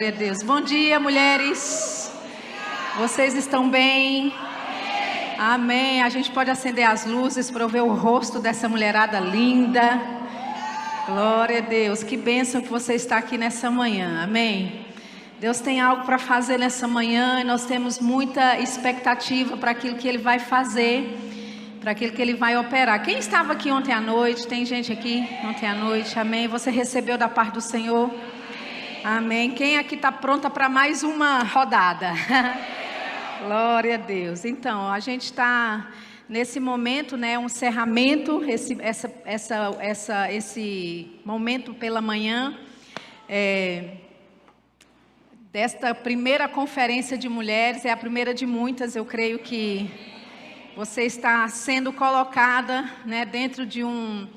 Glória a Deus. Bom dia, mulheres. Vocês estão bem? Amém. A gente pode acender as luzes para eu ver o rosto dessa mulherada linda. Glória a Deus. Que bênção que você está aqui nessa manhã. Amém. Deus tem algo para fazer nessa manhã e nós temos muita expectativa para aquilo que Ele vai fazer, para aquilo que Ele vai operar. Quem estava aqui ontem à noite? Tem gente aqui ontem à noite? Amém. Você recebeu da parte do Senhor? Amém. Quem aqui está pronta para mais uma rodada? Glória a Deus. Então, a gente está nesse momento, né, um encerramento, esse momento pela manhã, desta primeira conferência de mulheres, é a primeira de muitas. Eu creio que você está sendo colocada, né, dentro de um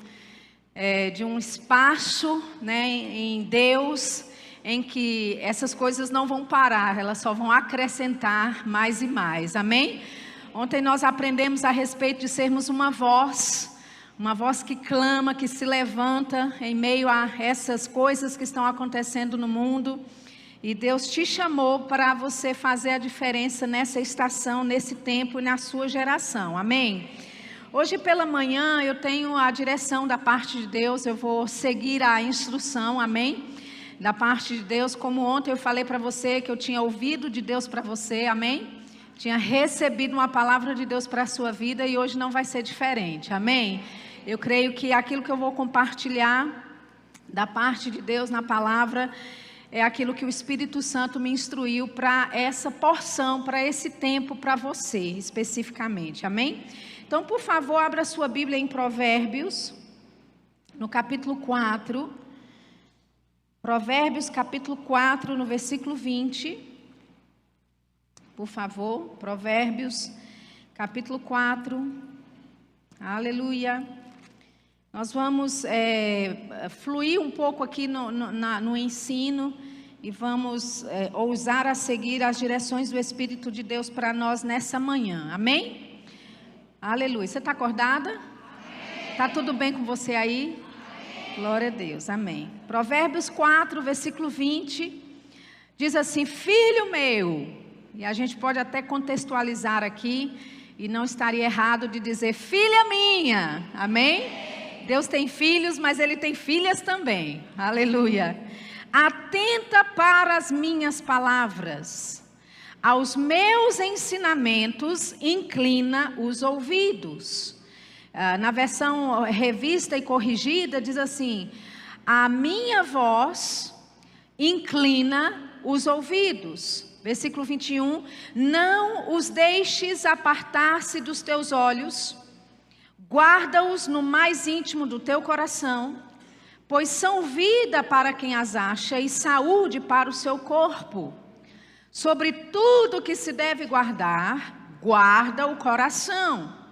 espaço, né, em Deus, em que essas coisas não vão parar, elas só vão acrescentar mais e mais, amém? Ontem nós aprendemos a respeito de sermos uma voz que clama, que se levanta em meio a essas coisas que estão acontecendo no mundo, e Deus te chamou para você fazer a diferença nessa estação, nesse tempo e na sua geração, amém? Hoje pela manhã eu tenho a direção da parte de Deus, eu vou seguir a instrução, amém? Da parte de Deus, como ontem eu falei para você que eu tinha ouvido de Deus para você, amém? Tinha recebido uma palavra de Deus para a sua vida e hoje não vai ser diferente, amém? Eu creio que aquilo que eu vou compartilhar da parte de Deus na palavra é aquilo que o Espírito Santo me instruiu para essa porção, para esse tempo, para você especificamente, amém? Então, por favor, abra sua Bíblia em Provérbios, no capítulo 4. Provérbios capítulo 4, no versículo 20, por favor, Provérbios capítulo 4, aleluia. Nós vamos fluir um pouco aqui no ensino e vamos ousar a seguir as direções do Espírito de Deus para nós nessa manhã, amém? Aleluia. Você está acordada? Está tudo bem com você aí? Glória a Deus, amém. Provérbios 4, versículo 20, diz assim: filho meu, e a gente pode até contextualizar aqui, e não estaria errado de dizer filha minha, amém? Deus tem filhos, mas Ele tem filhas também, aleluia. Atenta para as minhas palavras, aos meus ensinamentos inclina os ouvidos. Na versão revista e corrigida diz assim: a minha voz inclina os ouvidos. Versículo 21, não os deixes apartar-se dos teus olhos, guarda-os no mais íntimo do teu coração, pois são vida para quem as acha e saúde para o seu corpo. Sobre tudo que se deve guardar, guarda o coração,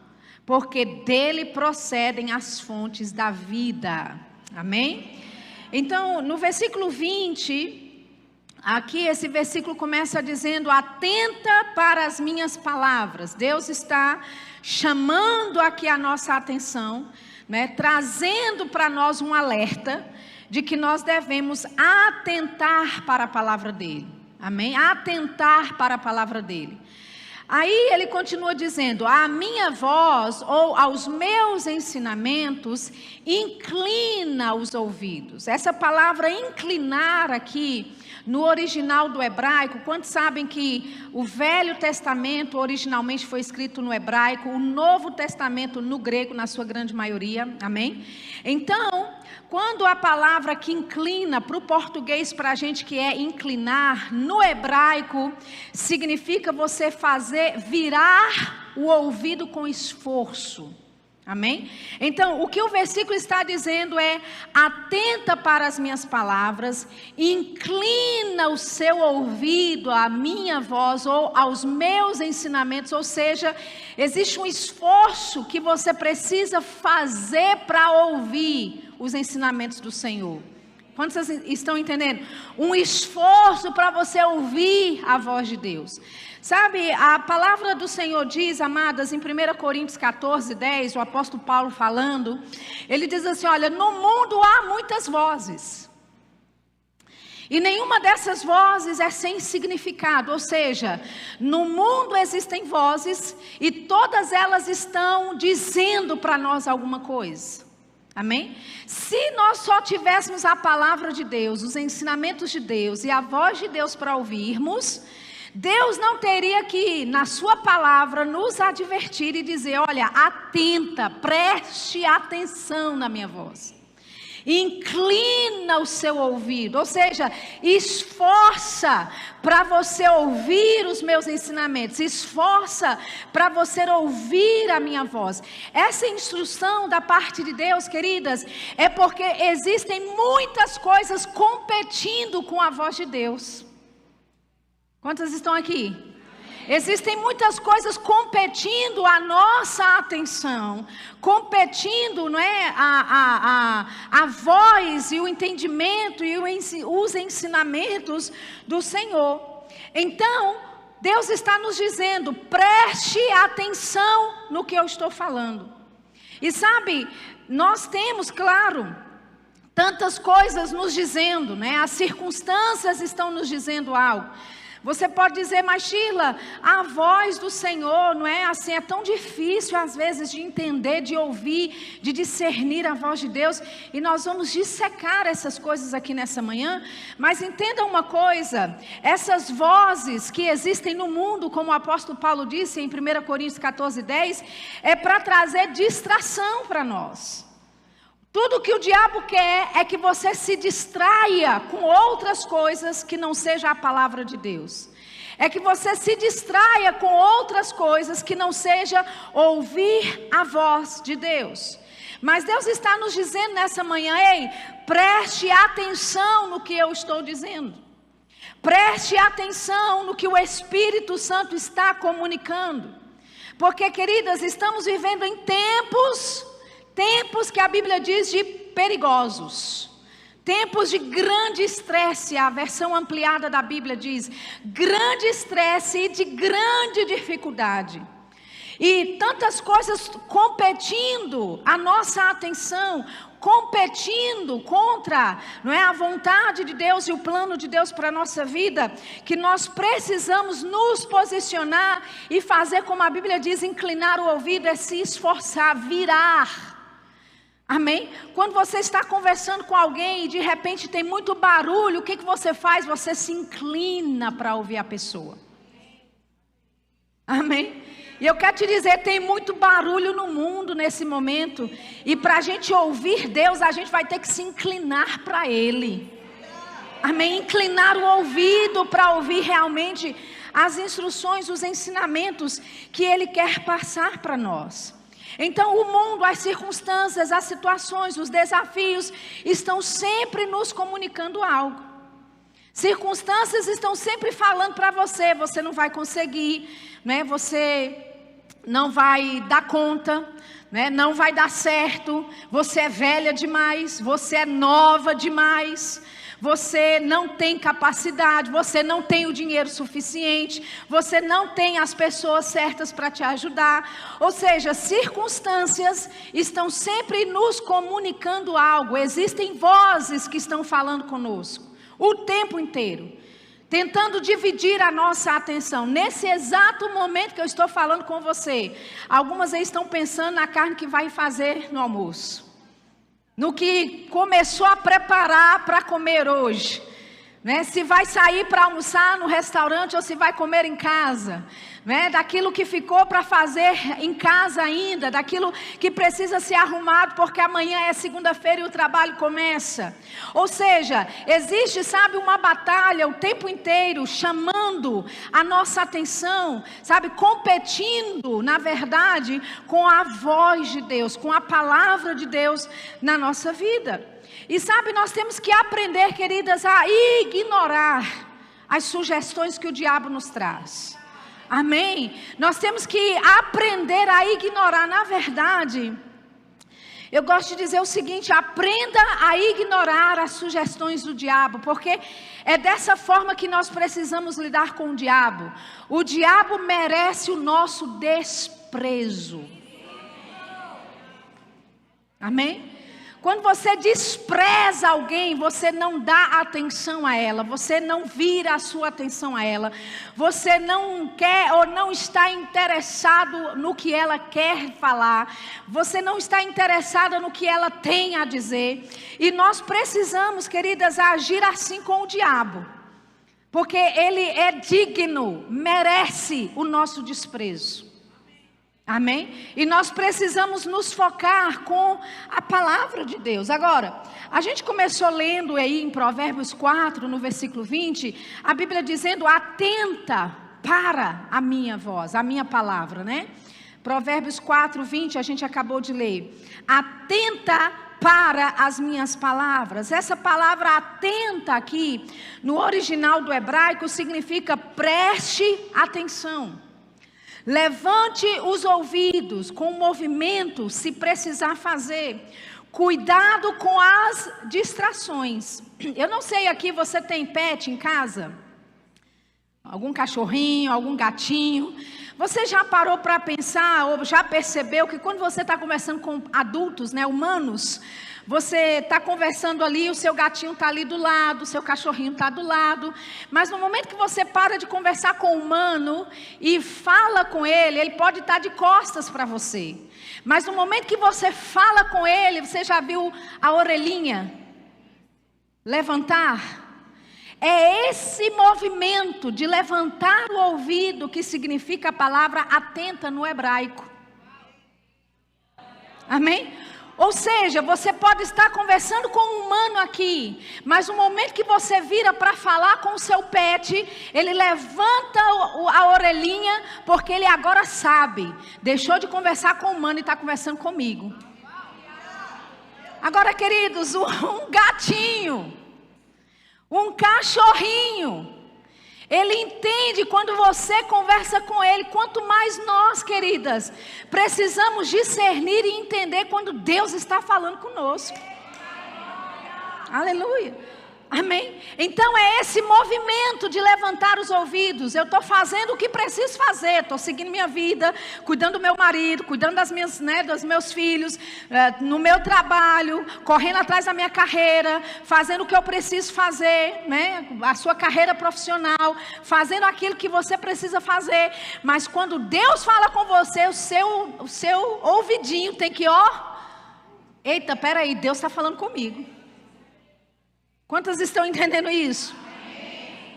porque dele procedem as fontes da vida, amém? Então, no versículo 20, aqui esse versículo começa dizendo: atenta para as minhas palavras. Deus está chamando aqui a nossa atenção, né, trazendo para nós um alerta de que nós devemos atentar para a palavra dele, amém? Atentar para a palavra dele. Aí ele continua dizendo: a minha voz ou aos meus ensinamentos inclina os ouvidos. Essa palavra inclinar aqui no original do hebraico, quantos sabem que o Velho Testamento originalmente foi escrito no hebraico, o Novo Testamento no grego na sua grande maioria, amém? Então, quando a palavra que inclina para o português para a gente que é inclinar, no hebraico significa você fazer virar o ouvido com esforço, amém? Então o que o versículo está dizendo é: atenta para as minhas palavras, inclina o seu ouvido à minha voz ou aos meus ensinamentos, ou seja, existe um esforço que você precisa fazer para ouvir os ensinamentos do Senhor. Quantos vocês estão entendendo? Um esforço para você ouvir a voz de Deus. Sabe, a palavra do Senhor diz, amadas, em 1 Coríntios 14, 10, o apóstolo Paulo falando, ele diz assim: olha, no mundo há muitas vozes, E nenhuma dessas vozes é sem significado, ou seja, no mundo existem vozes e todas elas estão dizendo para nós alguma coisa. Amém? Se nós só tivéssemos a palavra de Deus, os ensinamentos de Deus e a voz de Deus para ouvirmos, Deus não teria que, na sua palavra, nos advertir e dizer: olha, atenta, preste atenção na minha voz. Inclina o seu ouvido, ou seja, esforça para você ouvir os meus ensinamentos, esforça para você ouvir a minha voz. Essa instrução da parte de Deus, queridas, é porque existem muitas coisas competindo com a voz de Deus. Quantas estão aqui? Existem muitas coisas competindo a nossa atenção, competindo, não é, a voz e o entendimento e os ensinamentos do Senhor. Então, Deus está nos dizendo: preste atenção no que eu estou falando. E sabe, nós temos, claro, tantas coisas nos dizendo, né? As circunstâncias estão nos dizendo algo. Você pode dizer: mas Sheila, a voz do Senhor, não é assim, é tão difícil às vezes de entender, de ouvir, de discernir a voz de Deus. E nós vamos dissecar essas coisas aqui nessa manhã. Mas entenda uma coisa: essas vozes que existem no mundo, como o apóstolo Paulo disse em 1 Coríntios 14:10, é para trazer distração para nós. Tudo que o diabo quer é que você se distraia com outras coisas que não seja a palavra de Deus. É que você se distraia com outras coisas que não seja ouvir a voz de Deus. Mas Deus está nos dizendo nessa manhã: ei, preste atenção no que eu estou dizendo. Preste atenção no que o Espírito Santo está comunicando. Porque, queridas, estamos vivendo em tempos que a Bíblia diz de perigosos, tempos de grande estresse. A versão ampliada da Bíblia diz grande estresse e de grande dificuldade. E tantas coisas competindo a nossa atenção, competindo contra, não é, a vontade de Deus e o plano de Deus para a nossa vida, que nós precisamos nos posicionar e fazer como a Bíblia diz: inclinar o ouvido é se esforçar, virar. Amém? Quando você está conversando com alguém e de repente tem muito barulho, o que você faz? Você se inclina para ouvir a pessoa. Amém? E eu quero te dizer, tem muito barulho no mundo nesse momento. E para a gente ouvir Deus, a gente vai ter que se inclinar para Ele. Amém? Inclinar o ouvido para ouvir realmente as instruções, os ensinamentos que Ele quer passar para nós. Então o mundo, as circunstâncias, as situações, os desafios estão sempre nos comunicando algo. Circunstâncias estão sempre falando para você: você não vai conseguir, né? Você não vai dar conta, né? Não vai dar certo, você é velha demais, você é nova demais. Você não tem capacidade, você não tem o dinheiro suficiente, você não tem as pessoas certas para te ajudar. Ou seja, circunstâncias estão sempre nos comunicando algo. Existem vozes que estão falando conosco o tempo inteiro, tentando dividir a nossa atenção. Nesse exato momento que eu estou falando com você, algumas aí estão pensando na carne que vai fazer no almoço, no que começou a preparar para comer hoje, né? Se vai sair para almoçar no restaurante ou se vai comer em casa, né? Daquilo que ficou para fazer em casa ainda, daquilo que precisa ser arrumado porque amanhã é segunda-feira e o trabalho começa. Ou seja, existe, sabe, uma batalha o tempo inteiro chamando a nossa atenção, sabe, competindo, na verdade, com a voz de Deus, com a palavra de Deus na nossa vida. E sabe, nós temos que aprender, queridas, a ignorar as sugestões que o diabo nos traz. Amém? Nós temos que aprender a ignorar. Na verdade, eu gosto de dizer o seguinte: aprenda a ignorar as sugestões do diabo, porque é dessa forma que nós precisamos lidar com o diabo. O diabo merece o nosso desprezo. Amém? Quando você despreza alguém, você não dá atenção a ela, você não vira a sua atenção a ela, você não quer ou não está interessado no que ela quer falar, você não está interessada no que ela tem a dizer. E nós precisamos, queridas, agir assim com o diabo, porque ele é digno, merece o nosso desprezo. Amém? E nós precisamos nos focar com a palavra de Deus. Agora, a gente começou lendo aí em Provérbios 4, no versículo 20, a Bíblia dizendo: atenta para a minha voz, a minha palavra, né? Provérbios 4, 20, a gente acabou de ler. Atenta para as minhas palavras. Essa palavra atenta aqui, no original do hebraico, significa preste atenção. Levante os ouvidos com o movimento, se precisar fazer. Cuidado com as distrações. Eu não sei, aqui você tem pet em casa? Algum cachorrinho, algum gatinho? Você já parou para pensar, ou já percebeu que quando você está conversando com adultos, né, humanos, você está conversando ali, o seu gatinho está ali do lado, o seu cachorrinho está do lado, mas no momento que você para de conversar com o humano e fala com ele, ele pode estar de costas para você, mas no momento que você fala com ele, você já viu a orelhinha levantar? É esse movimento de levantar o ouvido que significa a palavra atenta no hebraico. Amém? Ou seja, você pode estar conversando com um humano aqui, mas no momento que você vira para falar com o seu pet, ele levanta a orelhinha, porque ele agora sabe, deixou de conversar com o humano e está conversando comigo. Agora, queridos, um gatinho, um cachorrinho, ele entende quando você conversa com ele. Quanto mais nós, queridas, precisamos discernir e entender quando Deus está falando conosco. Aleluia. Amém? Então é esse movimento de levantar os ouvidos. Eu estou fazendo o que preciso fazer. Estou seguindo minha vida, cuidando do meu marido, cuidando das minhas, né, dos meus filhos, no meu trabalho, correndo atrás da minha carreira, fazendo o que eu preciso fazer, né, a sua carreira profissional, fazendo aquilo que você precisa fazer. Mas quando Deus fala com você, o seu ouvidinho tem que, eita, peraí, Deus está falando comigo. Quantas estão entendendo isso?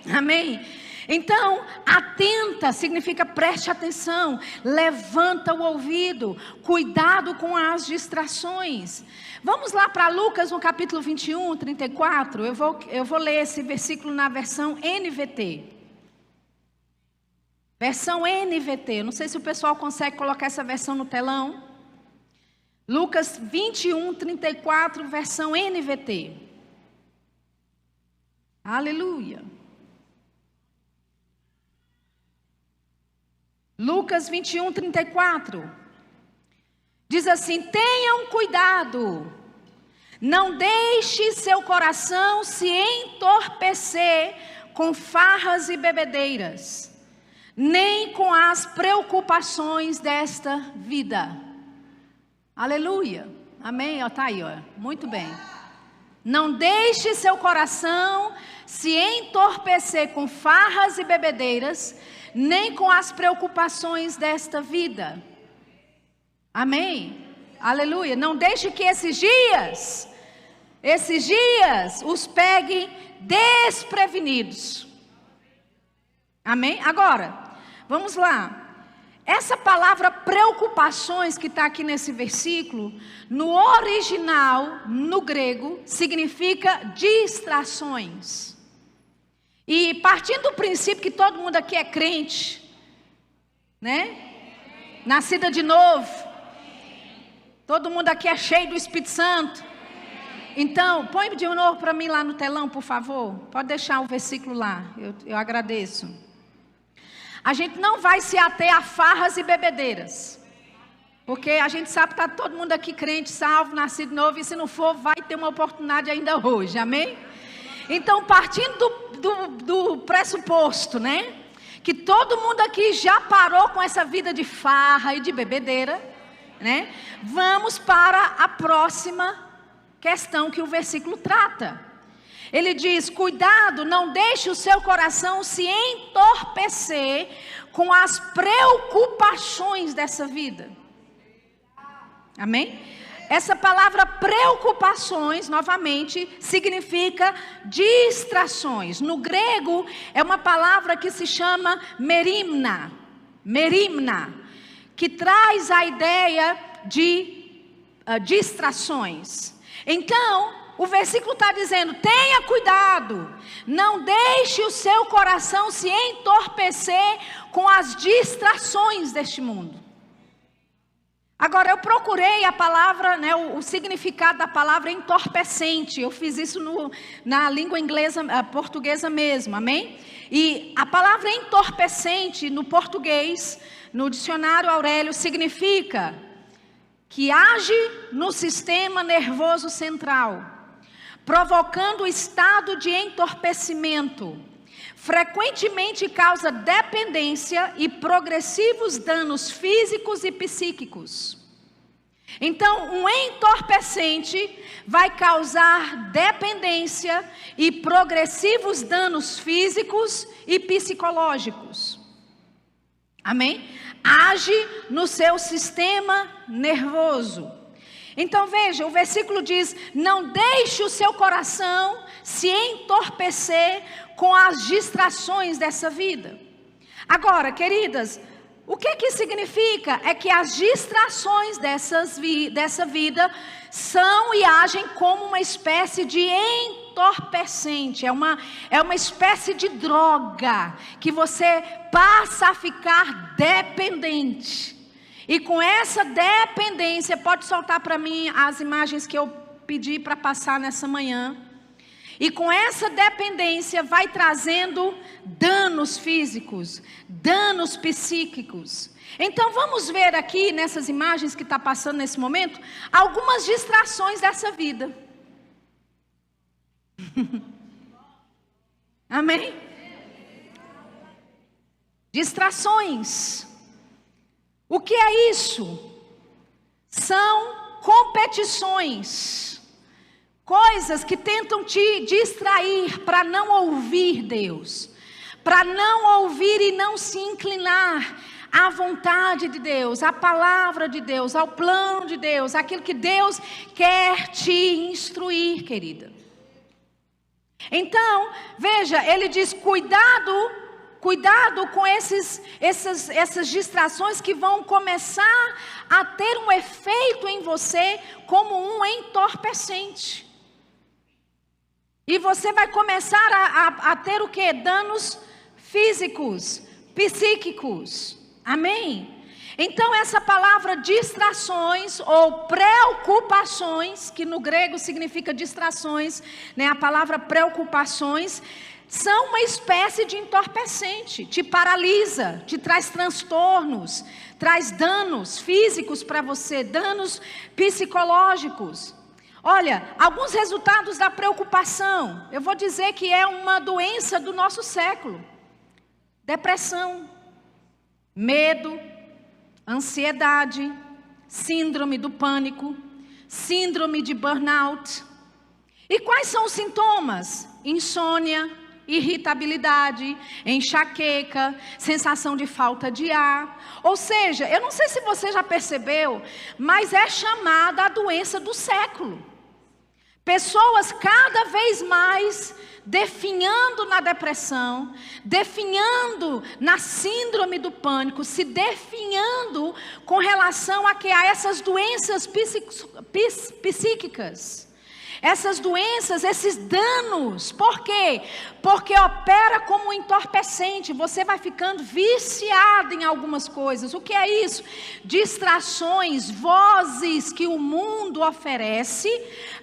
Amém. Amém? Então, atenta significa preste atenção, levanta o ouvido, cuidado com as distrações. Vamos lá para Lucas no capítulo 21, 34. Eu vou ler esse versículo na versão NVT. Versão NVT. Não sei se o pessoal consegue colocar essa versão no telão. Lucas 21, 34, versão NVT. Aleluia. Lucas 21, 34. Diz assim: tenham cuidado, não deixe seu coração se entorpecer com farras e bebedeiras, nem com as preocupações desta vida. Aleluia. Amém? Está aí, muito bem. Não deixe seu coração se entorpecer com farras e bebedeiras, nem com as preocupações desta vida. Amém? Aleluia. Não deixe que esses dias os peguem desprevenidos. Amém? Agora, vamos lá. Essa palavra preocupações que está aqui nesse versículo, no original, no grego, significa distrações. E partindo do princípio que todo mundo aqui é crente, né? Nascida de novo. Todo mundo aqui é cheio do Espírito Santo. Então, põe de novo para mim lá no telão, por favor. Pode deixar o versículo lá, eu agradeço. A gente não vai se ater a farras e bebedeiras, porque a gente sabe que está todo mundo aqui crente, salvo, nascido novo, e se não for, vai ter uma oportunidade ainda hoje, amém? Então, partindo do pressuposto, né, que todo mundo aqui já parou com essa vida de farra e de bebedeira, né, vamos para a próxima questão que o versículo trata. Ele diz: cuidado, não deixe o seu coração se entorpecer com as preocupações dessa vida. Amém? Essa palavra preocupações, novamente, significa distrações. No grego, é uma palavra que se chama merimna, que traz a ideia de distrações. Então, o versículo está dizendo: tenha cuidado, não deixe o seu coração se entorpecer com as distrações deste mundo. Agora, eu procurei a palavra, o significado da palavra entorpecente. Eu fiz isso na língua inglesa, portuguesa mesmo, amém? E a palavra entorpecente no português, no dicionário Aurélio, significa que age no sistema nervoso central, provocando estado de entorpecimento. Frequentemente causa dependência e progressivos danos físicos e psíquicos. Então, um entorpecente vai causar dependência e progressivos danos físicos e psicológicos. Amém? Age no seu sistema nervoso. Então veja, o versículo diz: não deixe o seu coração se entorpecer com as distrações dessa vida. Agora, queridas, o que significa? É que as distrações dessa vida são e agem como uma espécie de entorpecente. É uma espécie de droga que você passa a ficar dependente. E com essa dependência, pode soltar para mim as imagens que eu pedi para passar nessa manhã. E com essa dependência vai trazendo danos físicos, danos psíquicos. Então vamos ver aqui nessas imagens que está passando nesse momento, algumas distrações dessa vida. Amém? Distrações. O que é isso? São competições. Coisas que tentam te distrair para não ouvir Deus, para não ouvir e não se inclinar à vontade de Deus, à palavra de Deus, ao plano de Deus, aquilo que Deus quer te instruir, querida. Então, veja, ele diz: cuidado com essas distrações que vão começar a ter um efeito em você como um entorpecente. E você vai começar a ter o quê? Danos físicos, psíquicos. Amém? Então essa palavra distrações ou preocupações, que no grego significa distrações, a palavra preocupações, são uma espécie de entorpecente. Te paralisa, te traz transtornos, traz danos físicos para você, danos psicológicos. Olha, alguns resultados da preocupação. Eu vou dizer que é uma doença do nosso século. Depressão, medo, ansiedade, síndrome do pânico, síndrome de burnout. E quais são os sintomas? Insônia, irritabilidade, enxaqueca, sensação de falta de ar. Ou seja, eu não sei se você já percebeu, mas é chamada a doença do século. Pessoas cada vez mais definhando na depressão, definhando na síndrome do pânico, se definhando com relação a essas doenças psíquicas. Essas doenças, esses danos. Por quê? Porque opera como um entorpecente. Você vai ficando viciado em algumas coisas. O que é isso? Distrações, vozes que o mundo oferece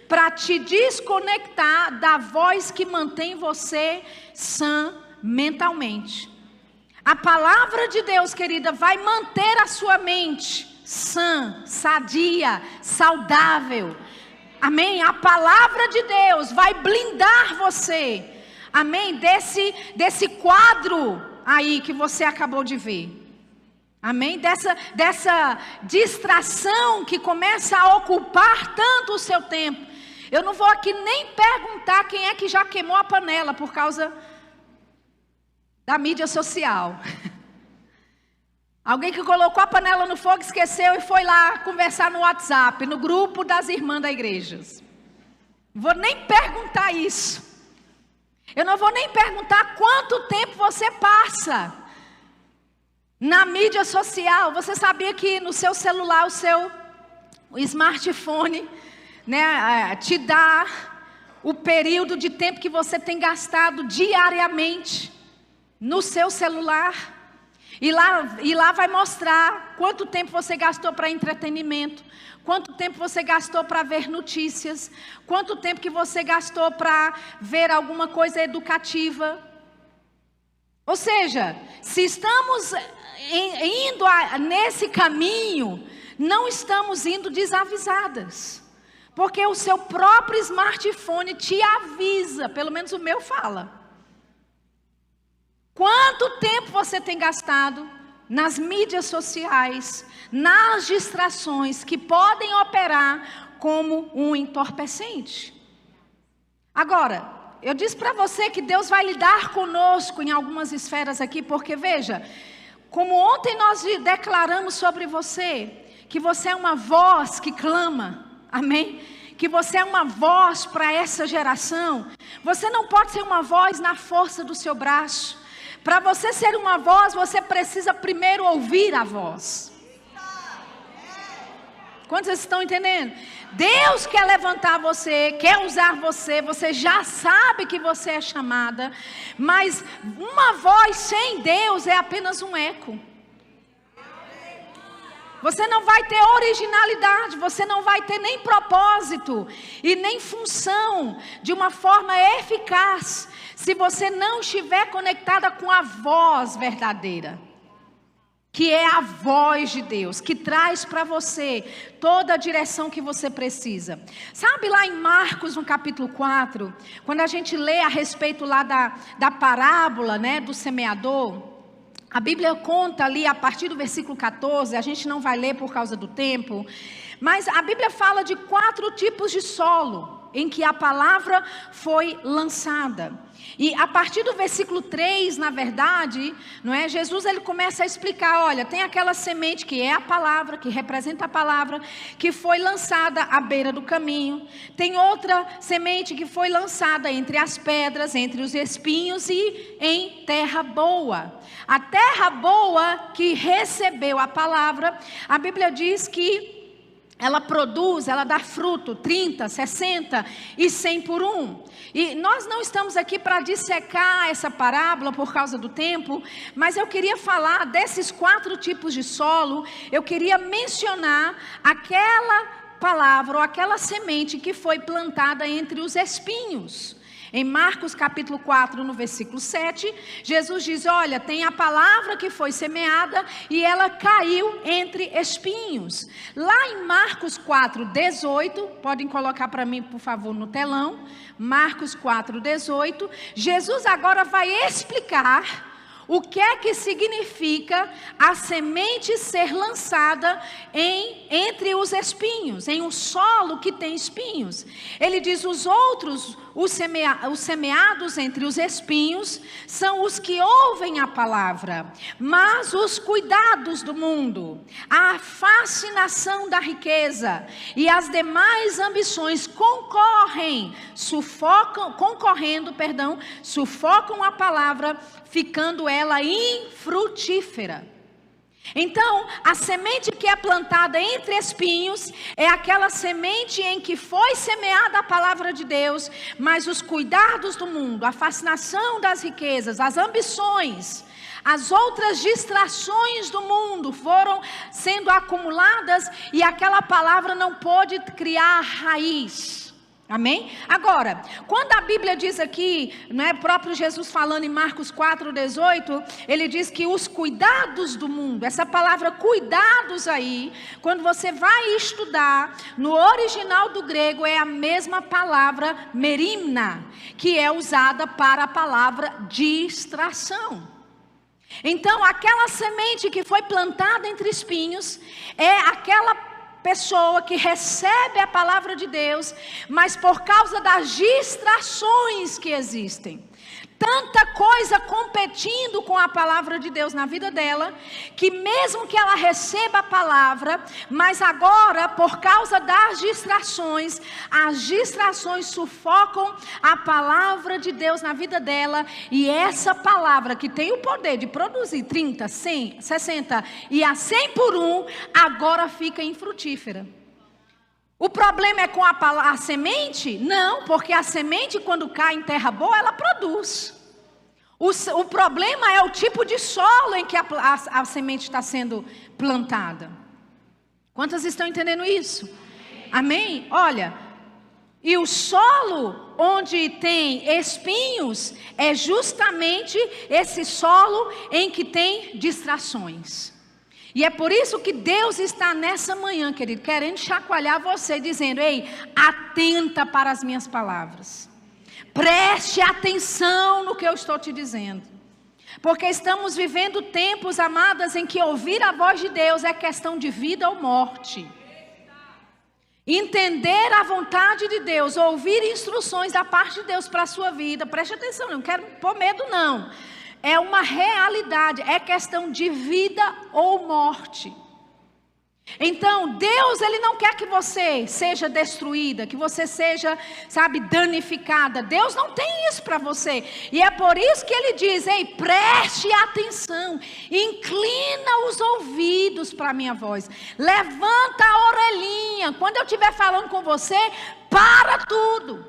para te desconectar da voz que mantém você sã mentalmente. A palavra de Deus, querida, vai manter a sua mente sã, sadia, saudável. Amém? A palavra de Deus vai blindar você. Amém? Desse quadro aí que você acabou de ver. Amém? Dessa distração que começa a ocupar tanto o seu tempo. Eu não vou aqui nem perguntar quem é que já queimou a panela por causa da mídia social. Alguém que colocou a panela no fogo, esqueceu e foi lá conversar no WhatsApp, no grupo das irmãs da igreja. Não vou nem perguntar isso. Eu não vou nem perguntar quanto tempo você passa na mídia social. Você sabia que no seu celular, o smartphone, né, te dá o período de tempo que você tem gastado diariamente no seu celular? E lá vai mostrar quanto tempo você gastou para entretenimento, quanto tempo você gastou para ver notícias, quanto tempo que você gastou para ver alguma coisa educativa. Ou seja, se estamos indo nesse caminho, não estamos indo desavisadas. Porque o seu próprio smartphone te avisa, pelo menos o meu fala. Quanto tempo você tem gastado nas mídias sociais, nas distrações que podem operar como um entorpecente? Agora, eu disse para você que Deus vai lidar conosco em algumas esferas aqui, porque veja, como ontem nós declaramos sobre você, que você é uma voz que clama, amém? Que você é uma voz para essa geração. Você não pode ser uma voz na força do seu braço. Para você ser uma voz, você precisa primeiro ouvir a voz. Quantos vocês estão entendendo? Deus quer levantar você, quer usar você, você já sabe que você é chamada, mas uma voz sem Deus é apenas um eco. Você não vai ter originalidade, você não vai ter nem propósito e nem função de uma forma eficaz, se você não estiver conectada com a voz verdadeira, que é a voz de Deus, que traz para você toda a direção que você precisa. Sabe lá em Marcos, no capítulo 4, quando a gente lê a respeito lá da parábola, né, do semeador, a Bíblia conta ali a partir do versículo 14, a gente não vai ler por causa do tempo, mas a Bíblia fala de 4 tipos de solo em que a palavra foi lançada. E a partir do versículo 3, na verdade, não é? Jesus ele começa a explicar, olha, tem aquela semente que é a palavra, que representa a palavra, que foi lançada à beira do caminho. Tem outra semente que foi lançada entre as pedras, entre os espinhos e em terra boa. A terra boa que recebeu a palavra, a Bíblia diz que ela produz, ela dá fruto, 30, 60 e 100 por 1. E nós não estamos aqui para dissecar essa parábola por causa do tempo, mas eu queria falar desses 4 tipos de solo. Eu queria mencionar aquela palavra ou aquela semente que foi plantada entre os espinhos. Em Marcos capítulo 4, no versículo 7, Jesus diz, olha, tem a palavra que foi semeada e ela caiu entre espinhos. Lá em Marcos 4, 18, podem colocar para mim, por favor, no telão. Marcos 4, 18, Jesus agora vai explicar o que é que significa a semente ser lançada entre os espinhos, em um solo que tem espinhos. Ele diz, os outros, os semeados entre os espinhos, são os que ouvem a palavra, mas os cuidados do mundo, a fascinação da riqueza e as demais ambições sufocam a palavra, ficando ela infrutífera. Então, a semente que é plantada entre espinhos é aquela semente em que foi semeada a palavra de Deus, mas os cuidados do mundo, a fascinação das riquezas, as ambições, as outras distrações do mundo foram sendo acumuladas e aquela palavra não pôde criar raiz. Amém? Agora, quando a Bíblia diz aqui, não é próprio Jesus falando em Marcos 4, 18, ele diz que os cuidados do mundo, essa palavra cuidados aí, quando você vai estudar, no original do grego é a mesma palavra merimna, que é usada para a palavra distração. Então, aquela semente que foi plantada entre espinhos, é aquela pessoa que recebe a palavra de Deus, mas por causa das distrações que existem, tanta coisa competindo com a palavra de Deus na vida dela, que mesmo que ela receba a palavra, mas agora por causa das distrações, as distrações sufocam a palavra de Deus na vida dela, e essa palavra que tem o poder de produzir 30, 100, 60 e a 100 por 1, agora fica infrutífera. O problema é com a semente? Não, porque a semente, quando cai em terra boa, ela produz. O problema é o tipo de solo em que a semente está sendo plantada. Quantas estão entendendo isso? Amém? Olha, e o solo onde tem espinhos é justamente esse solo em que tem distrações. E é por isso que Deus está nessa manhã, querido, querendo chacoalhar você, dizendo: ei, atenta para as minhas palavras. Preste atenção no que eu estou te dizendo. Porque estamos vivendo tempos, amadas, em que ouvir a voz de Deus é questão de vida ou morte. Entender a vontade de Deus, ouvir instruções da parte de Deus para a sua vida, preste atenção, não quero pôr medo não. É uma realidade, é questão de vida ou morte. Então, Deus, Ele não quer que você seja destruída, que você seja, danificada. Deus não tem isso para você. E é por isso que Ele diz: ei, preste atenção, inclina os ouvidos para a minha voz, levanta a orelhinha. Quando eu estiver falando com você, para tudo.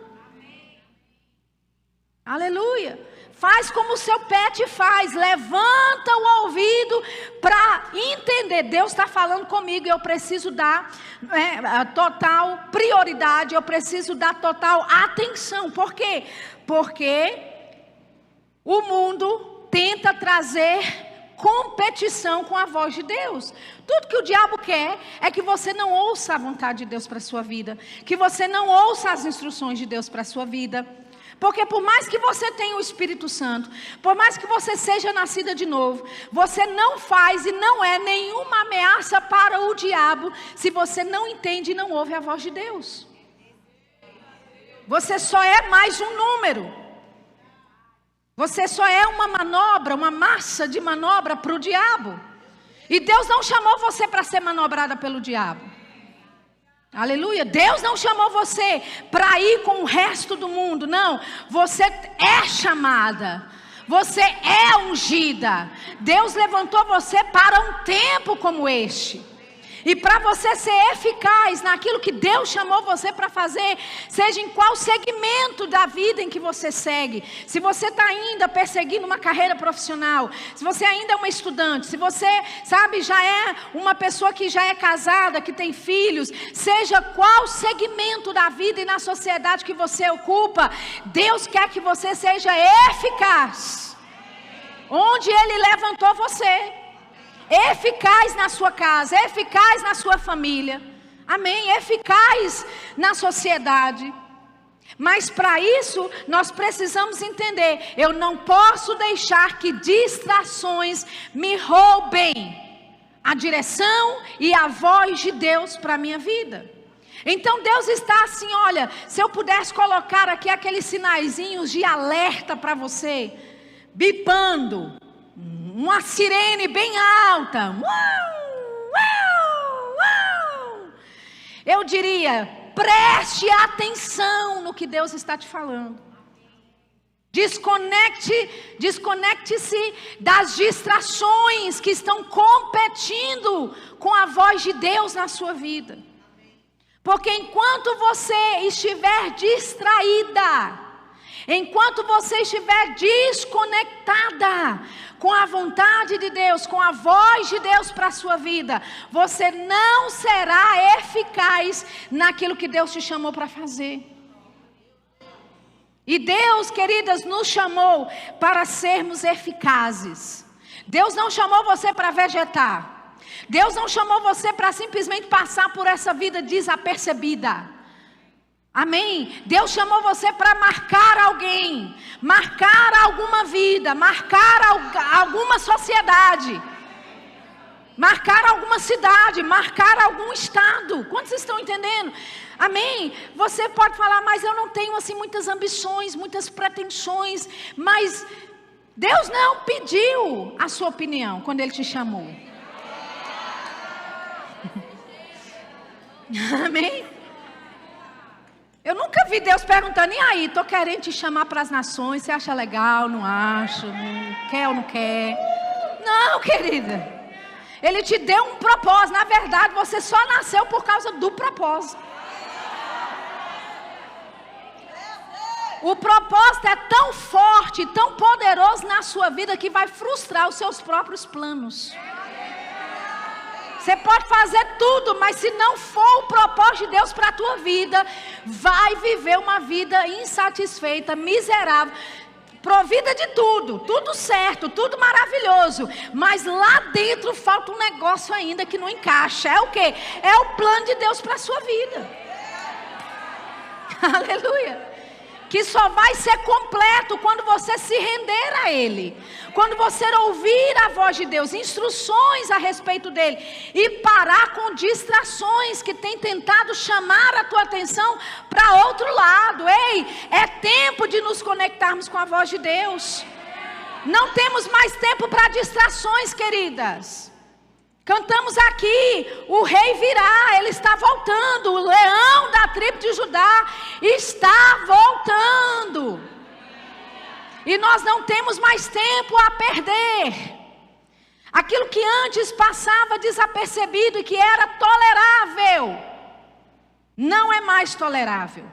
Aleluia. Faz como o seu pet faz, levanta o ouvido para entender. Deus está falando comigo e eu preciso dar total prioridade, eu preciso dar total atenção. Por quê? Porque o mundo tenta trazer competição com a voz de Deus. Tudo que o diabo quer é que você não ouça a vontade de Deus para a sua vida, que você não ouça as instruções de Deus para a sua vida. Porque por mais que você tenha o Espírito Santo, por mais que você seja nascida de novo, você não faz e não é nenhuma ameaça para o diabo se você não entende e não ouve a voz de Deus. Você só é mais um número. Você só é uma manobra, uma massa de manobra para o diabo. E Deus não chamou você para ser manobrada pelo diabo. Aleluia. Deus não chamou você para ir com o resto do mundo. Não, você é chamada. Você é ungida. Deus levantou você para um tempo como este. E para você ser eficaz naquilo que Deus chamou você para fazer, seja em qual segmento da vida em que você segue. Se você está ainda perseguindo uma carreira profissional, se você ainda é uma estudante, se você, já é uma pessoa que já é casada, que tem filhos, seja qual segmento da vida e na sociedade que você ocupa, Deus quer que você seja eficaz. Onde Ele levantou você. Eficaz na sua casa, eficaz na sua família, amém, eficaz na sociedade. Mas para isso nós precisamos entender, eu não posso deixar que distrações me roubem a direção e a voz de Deus para a minha vida. Então Deus está assim, olha, se eu pudesse colocar aqui aqueles sinaizinhos de alerta para você, bipando, uma sirene bem alta, eu diria, preste atenção no que Deus está te falando. Desconecte-se das distrações que estão competindo com a voz de Deus na sua vida. Porque enquanto você estiver distraída, enquanto você estiver desconectada com a vontade de Deus, com a voz de Deus para a sua vida, você não será eficaz naquilo que Deus te chamou para fazer. E Deus, queridas, nos chamou para sermos eficazes. Deus não chamou você para vegetar. Deus não chamou você para simplesmente passar por essa vida desapercebida. Amém? Deus chamou você para marcar alguém, marcar alguma vida, marcar alguma sociedade. marcar alguma cidade, marcar algum estado. Quantos estão entendendo? Amém? Você pode falar, mas eu não tenho assim muitas ambições, muitas pretensões, mas Deus não pediu a sua opinião quando Ele te chamou. Amém? Eu nunca vi Deus perguntando, e aí, estou querendo te chamar para as nações, você acha legal, não acha, quer ou não quer? Não, querida. Ele te deu um propósito, na verdade você só nasceu por causa do propósito. O propósito é tão forte, tão poderoso na sua vida que vai frustrar os seus próprios planos. Você pode fazer tudo, mas se não for o propósito de Deus para a tua vida, vai viver uma vida insatisfeita, miserável, provida de tudo, tudo certo, tudo maravilhoso, mas lá dentro falta um negócio ainda que não encaixa. É o quê? É o plano de Deus para a sua vida. Aleluia. Que só vai ser completo quando você se render a Ele. Quando você ouvir a voz de Deus, instruções a respeito dEle. E parar com distrações que tem tentado chamar a tua atenção para outro lado. Ei, é tempo de nos conectarmos com a voz de Deus. Não temos mais tempo para distrações, queridas. Cantamos aqui, o rei virá, ele está voltando, o leão da tribo de Judá está voltando. E nós não temos mais tempo a perder. Aquilo que antes passava desapercebido e que era tolerável, não é mais tolerável.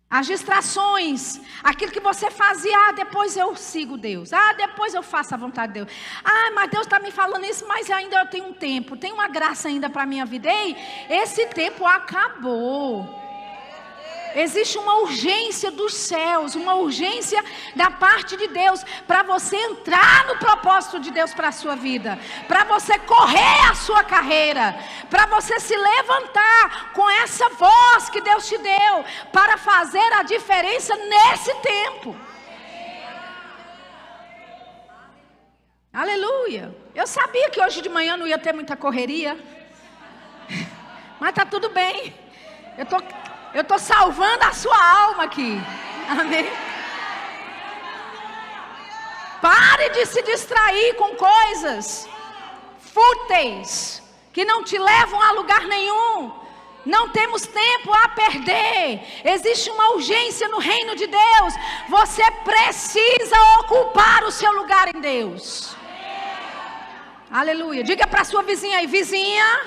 As distrações, aquilo que você fazia, depois eu sigo Deus, depois eu faço a vontade de Deus, mas Deus está me falando isso, mas ainda eu tenho um tempo, tem uma graça ainda para a minha vida. Ei, esse tempo acabou. Existe uma urgência dos céus, uma urgência da parte de Deus, para você entrar no propósito de Deus para a sua vida, para você correr a sua carreira, para você se levantar com essa voz que Deus te deu, para fazer a diferença nesse tempo. Aleluia. Eu sabia que hoje de manhã não ia ter muita correria, mas está tudo bem. Eu estou salvando a sua alma aqui. Amém? Pare de se distrair com coisas fúteis que não te levam a lugar nenhum. Não temos tempo a perder. Existe uma urgência no reino de Deus. Você precisa ocupar o seu lugar em Deus. Aleluia. Diga para sua vizinha aí, vizinha,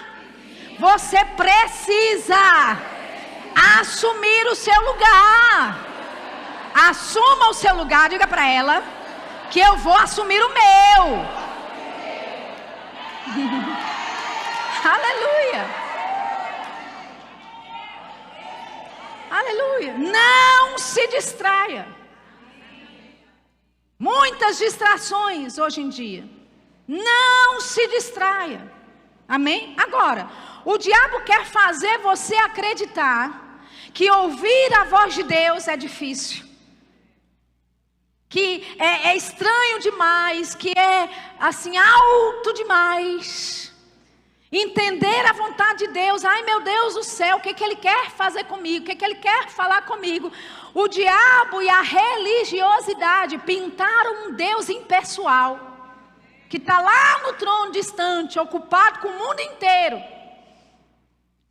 você precisa assumir o seu lugar. Assuma o seu lugar. Diga para ela que eu vou assumir o meu. Aleluia. Aleluia. Não se distraia. Muitas distrações hoje em dia. Não se distraia. Amém? Agora, o diabo quer fazer você acreditar que ouvir a voz de Deus é difícil, que é estranho demais, que é assim alto demais. Entender a vontade de Deus, ai meu Deus do céu, o que Ele quer fazer comigo, o que Ele quer falar comigo. O diabo e a religiosidade pintaram um Deus impessoal, que está lá no trono distante, ocupado com o mundo inteiro,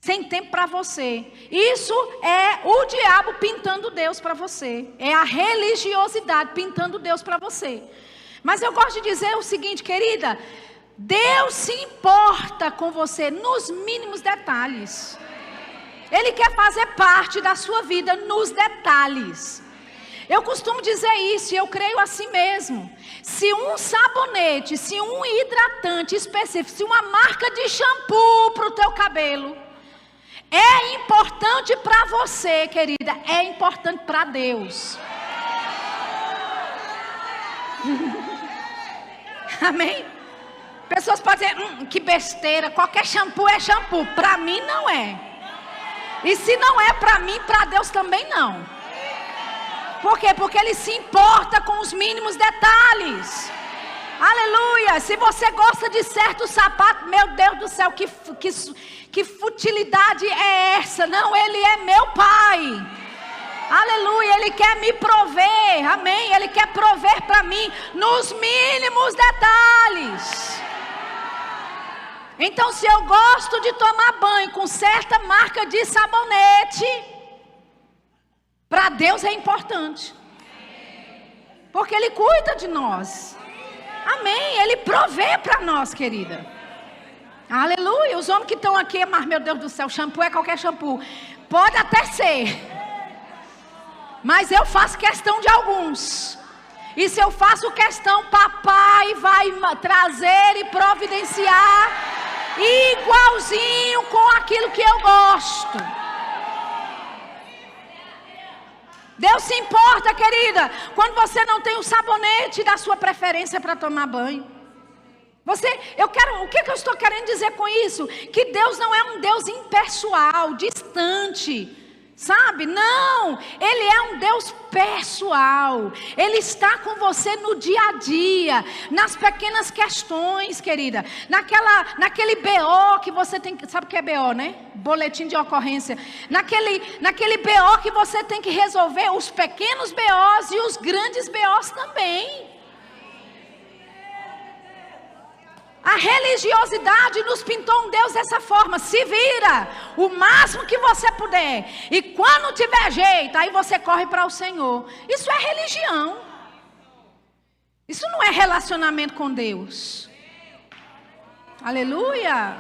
sem tempo para você. Isso é o diabo pintando Deus para você. É a religiosidade pintando Deus para você. Mas eu gosto de dizer o seguinte, querida, Deus se importa com você nos mínimos detalhes. Ele quer fazer parte da sua vida nos detalhes. Eu costumo dizer isso e eu creio assim mesmo. Se um sabonete, se um hidratante específico, se uma marca de shampoo para o teu cabelo é importante para você, querida, é importante para Deus. Amém? Pessoas podem dizer, que besteira, qualquer shampoo é shampoo. Para mim não é. E se não é para mim, para Deus também não. Por quê? Porque Ele se importa com os mínimos detalhes. Aleluia. Se você gosta de certo sapato, meu Deus do céu, que futilidade é essa? Não, Ele é meu Pai. Aleluia, Ele quer me prover, amém? Ele quer prover para mim nos mínimos detalhes. Então, se eu gosto de tomar banho com certa marca de sabonete, para Deus é importante. Porque Ele cuida de nós. Amém, Ele provê para nós, querida. Aleluia, os homens que estão aqui, mas meu Deus do céu, shampoo é qualquer shampoo. Pode até ser. Mas eu faço questão de alguns. E se eu faço questão, papai vai trazer e providenciar igualzinho com aquilo que eu gosto. Deus se importa, querida, quando você não tem o sabonete da sua preferência para tomar banho. O que eu estou querendo dizer com isso? Que Deus não é um Deus impessoal, distante. Sabe? Não, Ele é um Deus pessoal. Ele está com você no dia a dia, nas pequenas questões, querida. Naquele BO que você tem que... Sabe o que é BO, né? Boletim de ocorrência. Naquele BO que você tem que resolver os pequenos BOs e os grandes BOs também. A religiosidade nos pintou um Deus dessa forma. Se vira o máximo que você puder. E quando tiver jeito, aí você corre para o Senhor. Isso é religião. Isso não é relacionamento com Deus. Aleluia.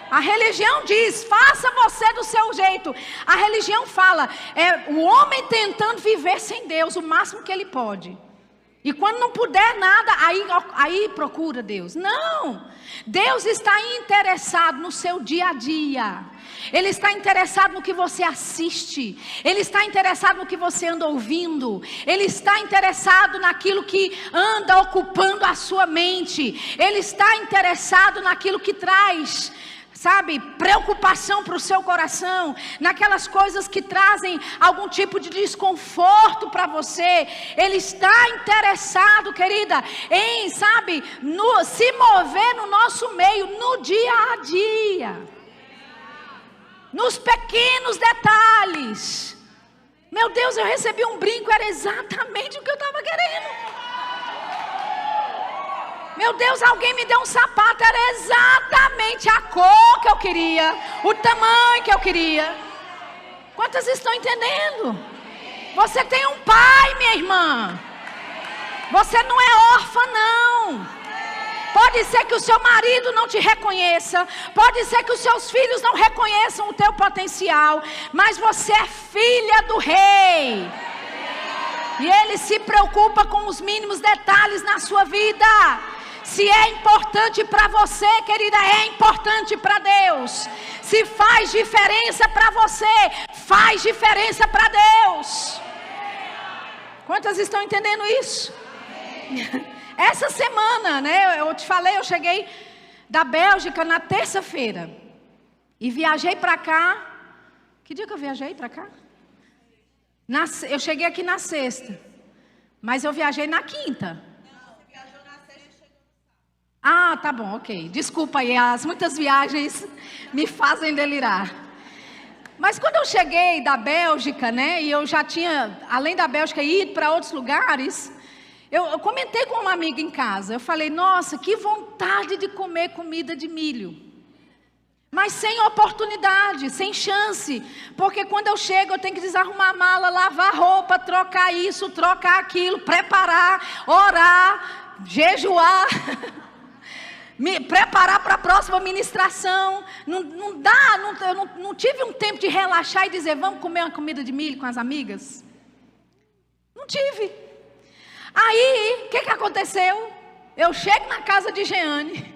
A religião diz, faça você do seu jeito. A religião fala, é o homem tentando viver sem Deus o máximo que ele pode. E quando não puder nada, aí procura Deus. Não, Deus está interessado no seu dia a dia. Ele está interessado no que você assiste. Ele está interessado no que você anda ouvindo. Ele está interessado naquilo que anda ocupando a sua mente. Ele está interessado naquilo que traz, sabe, preocupação para o seu coração, naquelas coisas que trazem algum tipo de desconforto para você. Ele está interessado, querida, em, sabe, se mover no nosso meio, no dia a dia, nos pequenos detalhes. Meu Deus, eu recebi um brinco, era exatamente o que eu estava querendo. Meu Deus, alguém me deu um sapato, era exatamente a cor que eu queria, o tamanho que eu queria. Quantas estão entendendo? Você tem um pai, minha irmã. Você não é órfã, não. Pode ser que o seu marido não te reconheça, pode ser que os seus filhos não reconheçam o teu potencial, mas você é filha do rei. E Ele se preocupa com os mínimos detalhes na sua vida. Se é importante para você, querida, é importante para Deus. Se faz diferença para você, faz diferença para Deus. Quantas estão entendendo isso? Essa semana, né, eu te falei, eu cheguei da Bélgica na terça-feira. E viajei para cá. Que dia que eu viajei para cá? Eu cheguei aqui na sexta. Mas eu viajei na quinta. Ah, tá bom, ok. Desculpa aí, muitas viagens me fazem delirar. Mas quando eu cheguei da Bélgica, né, e eu já tinha, além da Bélgica, ido para outros lugares, eu comentei com uma amiga em casa. Eu falei, nossa, que vontade de comer comida de milho. Mas sem oportunidade, sem chance. Porque quando eu chego, eu tenho que desarrumar a mala, lavar roupa, trocar isso, trocar aquilo, preparar, orar, jejuar. Me preparar para a próxima ministração. Não dá, eu não tive um tempo de relaxar e dizer, vamos comer uma comida de milho com as amigas. Não tive. Aí, o que aconteceu? Eu chego na casa de Jeane.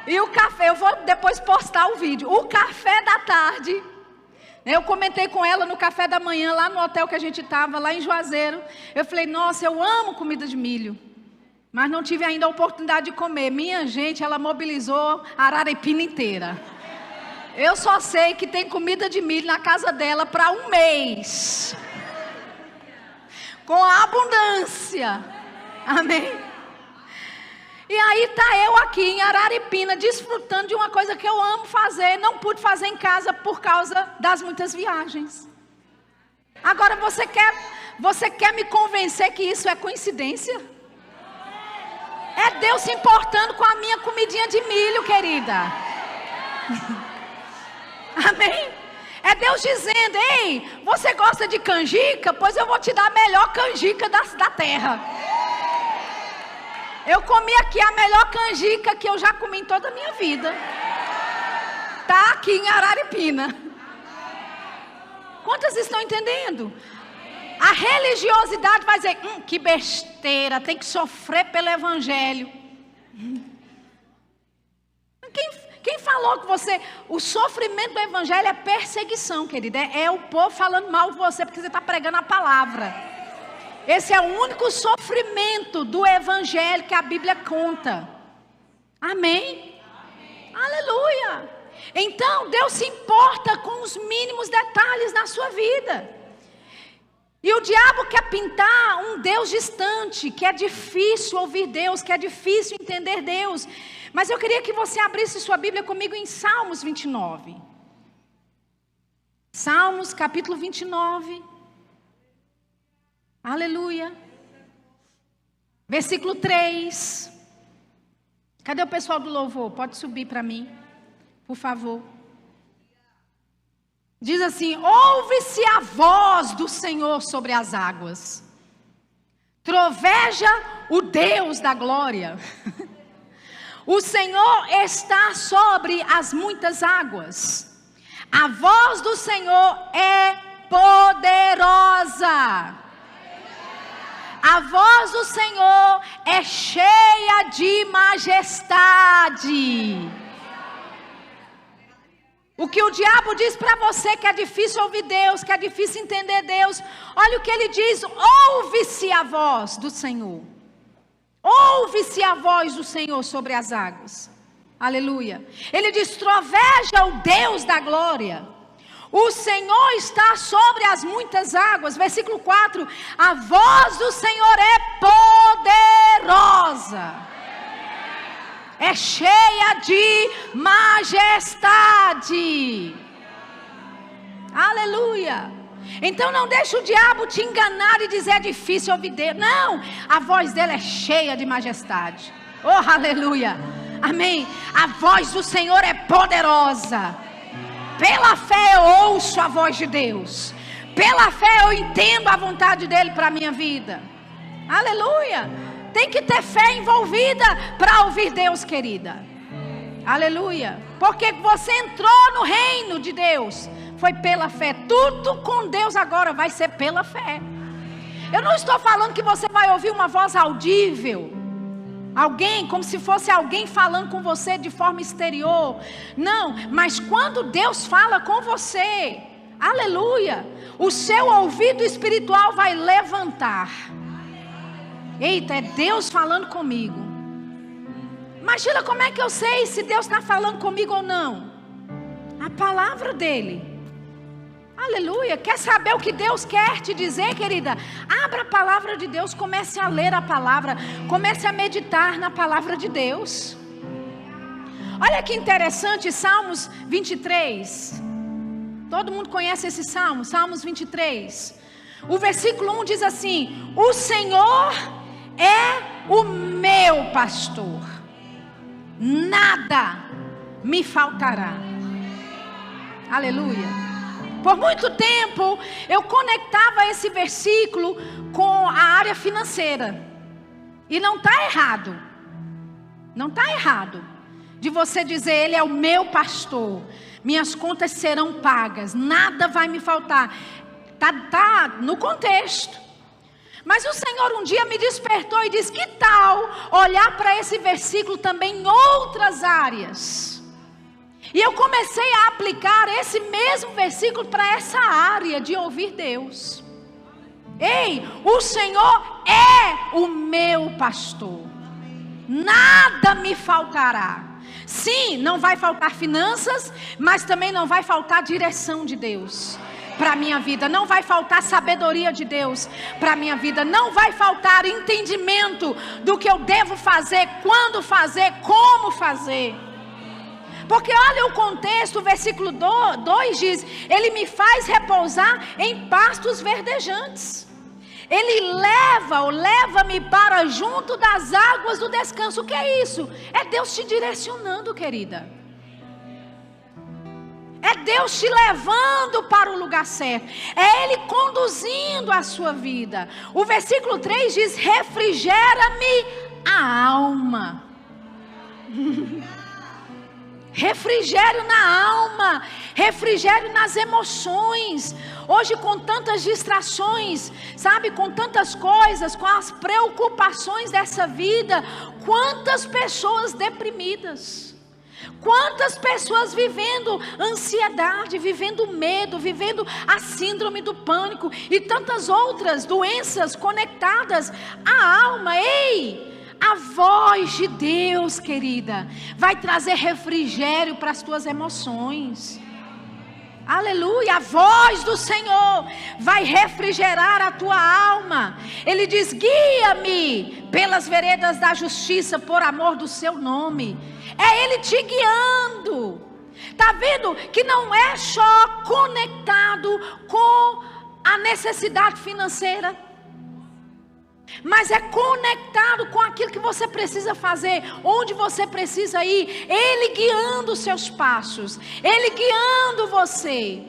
E o café, eu vou depois postar o vídeo. O café da tarde. Eu comentei com ela no café da manhã, lá no hotel que a gente estava, lá em Juazeiro. Eu falei, nossa, eu amo comida de milho. Mas não tive ainda a oportunidade de comer. Minha gente, ela mobilizou a Araripina inteira. Eu só sei que tem comida de milho na casa dela para um mês. com abundância. Amém? E aí está eu aqui em Araripina, desfrutando de uma coisa que eu amo fazer, não pude fazer em casa por causa das muitas viagens. Agora você quer me convencer que isso é coincidência? É Deus se importando com a minha comidinha de milho, querida. Amém? É Deus dizendo: ei, você gosta de canjica? Pois eu vou te dar a melhor canjica da terra. Eu comi aqui a melhor canjica que eu já comi em toda a minha vida. Está aqui em Araripina. Quantas estão entendendo? A religiosidade vai dizer: que besteira, tem que sofrer pelo evangelho. Quem falou que o sofrimento do evangelho é perseguição, querida? É o povo falando mal de você porque você está pregando a palavra. Esse é o único sofrimento do evangelho que a Bíblia conta. Amém? Aleluia! Então Deus se importa com os mínimos detalhes na sua vida. E o diabo quer pintar um Deus distante, que é difícil ouvir Deus, que é difícil entender Deus. Mas eu queria que você abrisse sua Bíblia comigo em Salmos 29. Salmos capítulo 29. Aleluia. Versículo 3. Cadê o pessoal do louvor? Pode subir para mim, por favor. Diz assim: ouve-se a voz do Senhor sobre as águas. Troveja o Deus da glória. O Senhor está sobre as muitas águas. A voz do Senhor é poderosa. A voz do Senhor é cheia de majestade. O que o diabo diz para você que é difícil ouvir Deus, que é difícil entender Deus, olha o que ele diz: ouve-se a voz do Senhor. Ouve-se a voz do Senhor sobre as águas. Aleluia. Ele diz: troveja o Deus da glória. O Senhor está sobre as muitas águas. Versículo 4. A voz do Senhor é poderosa. É cheia de majestade. Aleluia. Então não deixe o diabo te enganar e dizer: é difícil ouvir Deus. Não, a voz dele é cheia de majestade. Oh, aleluia. Amém. A voz do Senhor é poderosa. Pela fé eu ouço a voz de Deus. Pela fé eu entendo a vontade dele para a minha vida. Aleluia. Tem que ter fé envolvida para ouvir Deus, querida. Aleluia. Porque você entrou no reino de Deus. Foi pela fé. Tudo com Deus agora vai ser pela fé. Eu não estou falando que você vai ouvir uma voz audível. Alguém, como se fosse alguém falando com você de forma exterior. Não, mas quando Deus fala com você, aleluia, o seu ouvido espiritual vai levantar. Eita, é Deus falando comigo. Imagina como é que eu sei se Deus está falando comigo ou não. A palavra dele. Aleluia. Quer saber o que Deus quer te dizer, querida? Abra a palavra de Deus, comece a ler a palavra, comece a meditar na palavra de Deus. Olha que interessante, Salmos 23. Todo mundo conhece esse salmo, Salmos 23. O versículo 1 diz assim: o Senhor é o meu pastor, nada me faltará. Aleluia. Por muito tempo eu conectava esse versículo com a área financeira. E não está errado. Não está errado de você dizer: ele é o meu pastor, minhas contas serão pagas, nada vai me faltar. Está no contexto. Mas o Senhor um dia me despertou e disse: que tal olhar para esse versículo também em outras áreas? E eu comecei a aplicar esse mesmo versículo para essa área de ouvir Deus. Ei, o Senhor é o meu pastor, nada me faltará. Sim, não vai faltar finanças, mas também não vai faltar direção de Deus. para a minha vida. Não vai faltar sabedoria de Deus para a minha vida. Não vai faltar entendimento do que eu devo fazer, quando fazer, como fazer. Porque olha o contexto, o versículo 2 diz: Ele me faz repousar em pastos verdejantes. Ele leva-me para junto das águas do descanso. O que é isso? É Deus te direcionando, querida. É Deus te levando para o lugar certo. É Ele conduzindo a sua vida. O versículo 3 diz: refrigera-me a alma. Refrigério na alma, refrigério nas emoções. Hoje, com tantas distrações, sabe, com tantas coisas, com as preocupações dessa vida, quantas pessoas deprimidas, quantas pessoas vivendo ansiedade, vivendo medo, vivendo a síndrome do pânico e tantas outras doenças conectadas à alma. Ei! A voz de Deus, querida, vai trazer refrigério para as tuas emoções. Aleluia, a voz do Senhor vai refrigerar a tua alma. Ele diz: guia-me pelas veredas da justiça por amor do seu nome. É Ele te guiando. Está vendo que não é só conectado com a necessidade financeira, mas é conectado com aquilo que você precisa fazer, onde você precisa ir. Ele guiando os seus passos, Ele guiando você.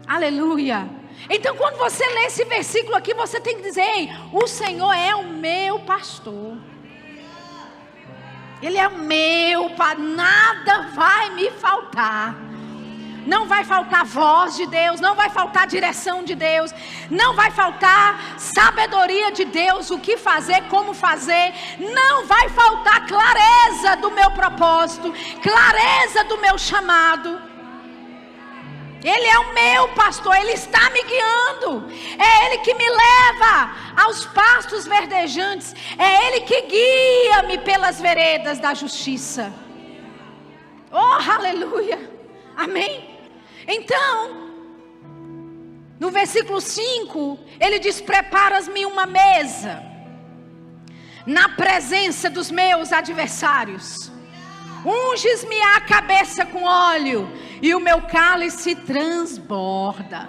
Aleluia. Então, quando você lê esse versículo aqui, você tem que dizer: ei, o Senhor é o meu pastor. Ele é o meu, nada vai me faltar. Não vai faltar voz de Deus, não vai faltar direção de Deus, não vai faltar sabedoria de Deus, o que fazer, como fazer. Não vai faltar clareza do meu propósito, clareza do meu chamado. Ele é o meu pastor, Ele está me guiando. É Ele que me leva aos pastos verdejantes. É Ele que guia-me pelas veredas da justiça. Oh, aleluia, amém. Então, no versículo 5, ele diz: preparas-me uma mesa na presença dos meus adversários, unges-me a cabeça com óleo, e o meu cálice transborda.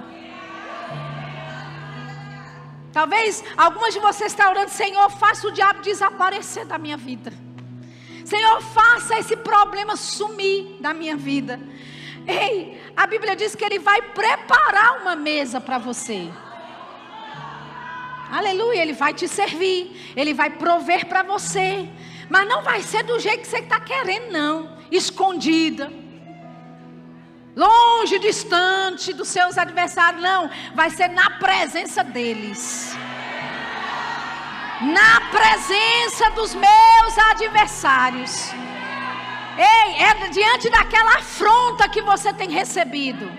Talvez algumas de vocês estão orando: Senhor, faça o diabo desaparecer da minha vida. Senhor, faça esse problema sumir da minha vida. Ei, a Bíblia diz que Ele vai preparar uma mesa para você. Aleluia, Ele vai te servir, Ele vai prover para você. Mas não vai ser do jeito que você está querendo, não. Escondida, longe, distante dos seus adversários. Não, vai ser na presença deles. Na presença dos meus adversários. Ei, é diante daquela afronta que você tem recebido,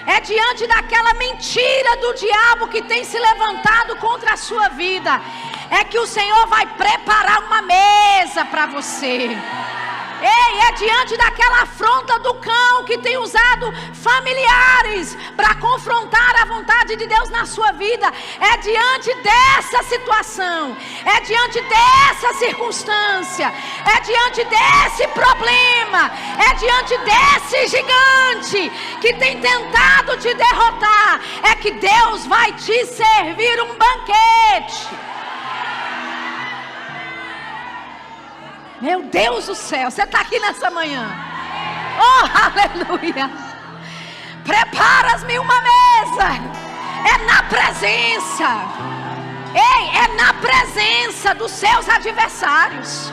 é diante daquela mentira do diabo que tem se levantado contra a sua vida, é que o Senhor vai preparar uma mesa para você. Ei, é diante daquela afronta do cão que tem usado familiares para confrontar a vontade de Deus na sua vida. É diante dessa situação, é diante dessa circunstância, é diante desse problema, é diante desse gigante que tem tentado te derrotar, é que Deus vai te servir um banquete. Meu Deus do céu, você está aqui nessa manhã. Oh, aleluia. Preparas-me uma mesa. É na presença. Ei, é na presença dos seus adversários.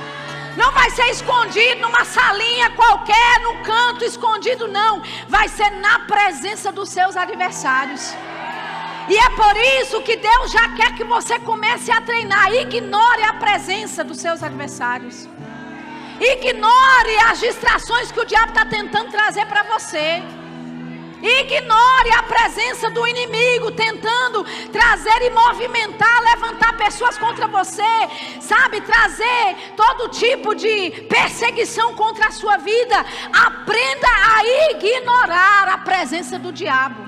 Não vai ser escondido numa salinha qualquer, num canto escondido, não. Vai ser na presença dos seus adversários. E é por isso que Deus já quer que você comece a treinar. Ignore a presença dos seus adversários. Ignore as distrações que o diabo está tentando trazer para você. Ignore a presença do inimigo tentando trazer e movimentar, levantar pessoas contra você, sabe, trazer todo tipo de perseguição contra a sua vida. Aprenda a ignorar a presença do diabo.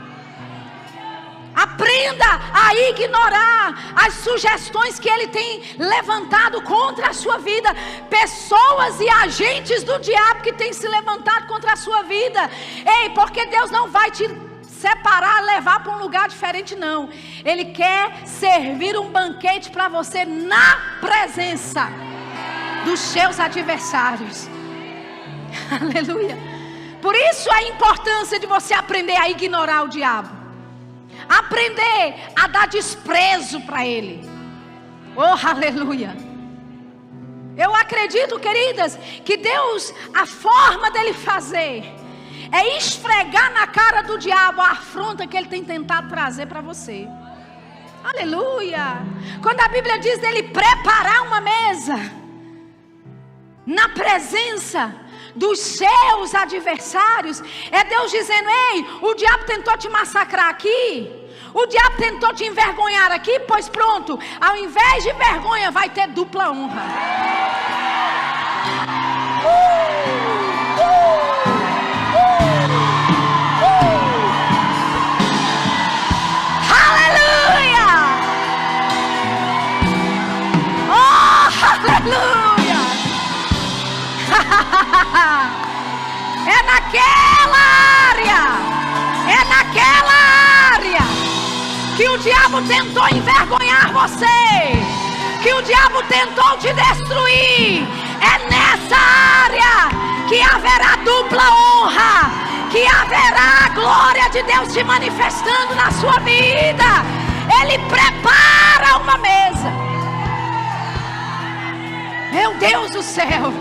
Aprenda a ignorar as sugestões que ele tem levantado contra a sua vida. Pessoas e agentes do diabo que têm se levantado contra a sua vida. Ei, porque Deus não vai te separar, levar para um lugar diferente, não. Ele quer servir um banquete para você na presença dos seus adversários. Aleluia. Por isso a importância de você aprender a ignorar o diabo. Aprender a dar desprezo para ele. Oh, aleluia. Eu acredito, queridas, que Deus, a forma dele fazer é esfregar na cara do diabo a afronta que ele tem tentado trazer para você. Aleluia. Quando a Bíblia diz dele preparar uma mesa na presença dos seus adversários, é Deus dizendo: ei, o diabo tentou te massacrar aqui, o diabo tentou te envergonhar aqui, pois pronto, ao invés de vergonha vai ter dupla honra. Aleluia! Oh, aleluia! É naquela área que o diabo tentou envergonhar você, que o diabo tentou te destruir. É nessa área que haverá dupla honra, que haverá a glória de Deus se manifestando na sua vida. Ele prepara uma mesa. Meu Deus do céu,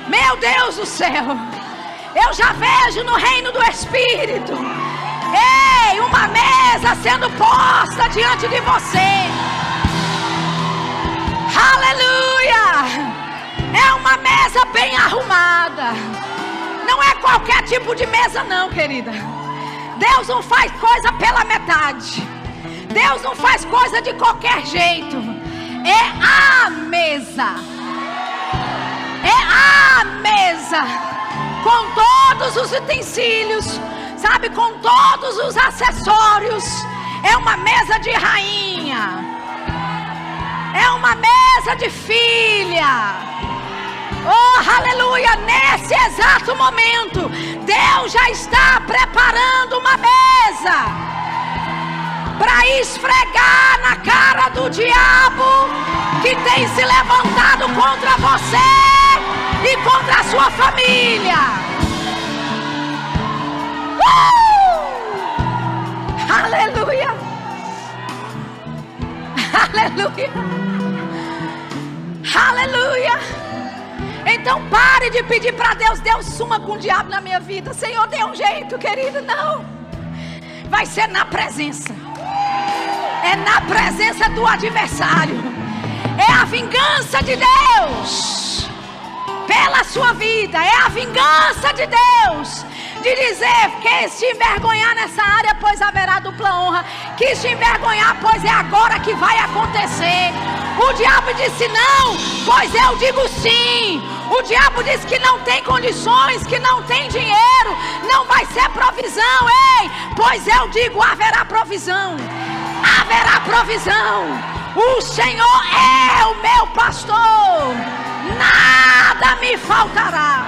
meu Deus do céu, eu já vejo no reino do Espírito, ei, uma mesa sendo posta diante de você. Aleluia! É uma mesa bem arrumada. Não é qualquer tipo de mesa não, querida. Deus não faz coisa pela metade. Deus não faz coisa de qualquer jeito. É a mesa. É a mesa, com todos os utensílios, sabe, com todos os acessórios. É uma mesa de rainha, é uma mesa de filha. Oh, aleluia! Nesse exato momento, Deus já está preparando uma mesa para esfregar na cara do diabo que tem se levantado contra você e contra a sua família. Aleluia! Aleluia! Aleluia! Então pare de pedir para Deus: Deus, suma com o diabo na minha vida. Senhor, dê um jeito, querido. Não, vai ser na presença. É na presença do adversário. É a vingança de Deus pela sua vida. É a vingança de Deus de dizer: que se envergonhar nessa área, pois haverá dupla honra. Que se envergonhar, pois é agora que vai acontecer. O diabo disse não, pois eu digo sim. O diabo disse que não tem condições, que não tem dinheiro, não vai ser provisão. Ei, pois eu digo: haverá provisão. Haverá provisão. O Senhor é o meu pastor, nada me faltará.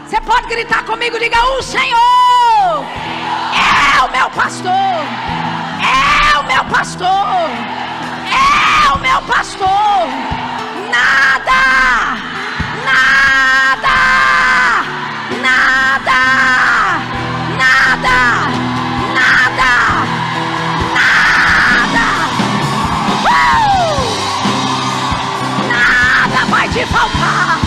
Você pode gritar comigo, diga: o Senhor é o meu pastor, é o meu pastor, é o meu pastor. Nada, nada, nada, nada, nada, nada, nada vai te faltar.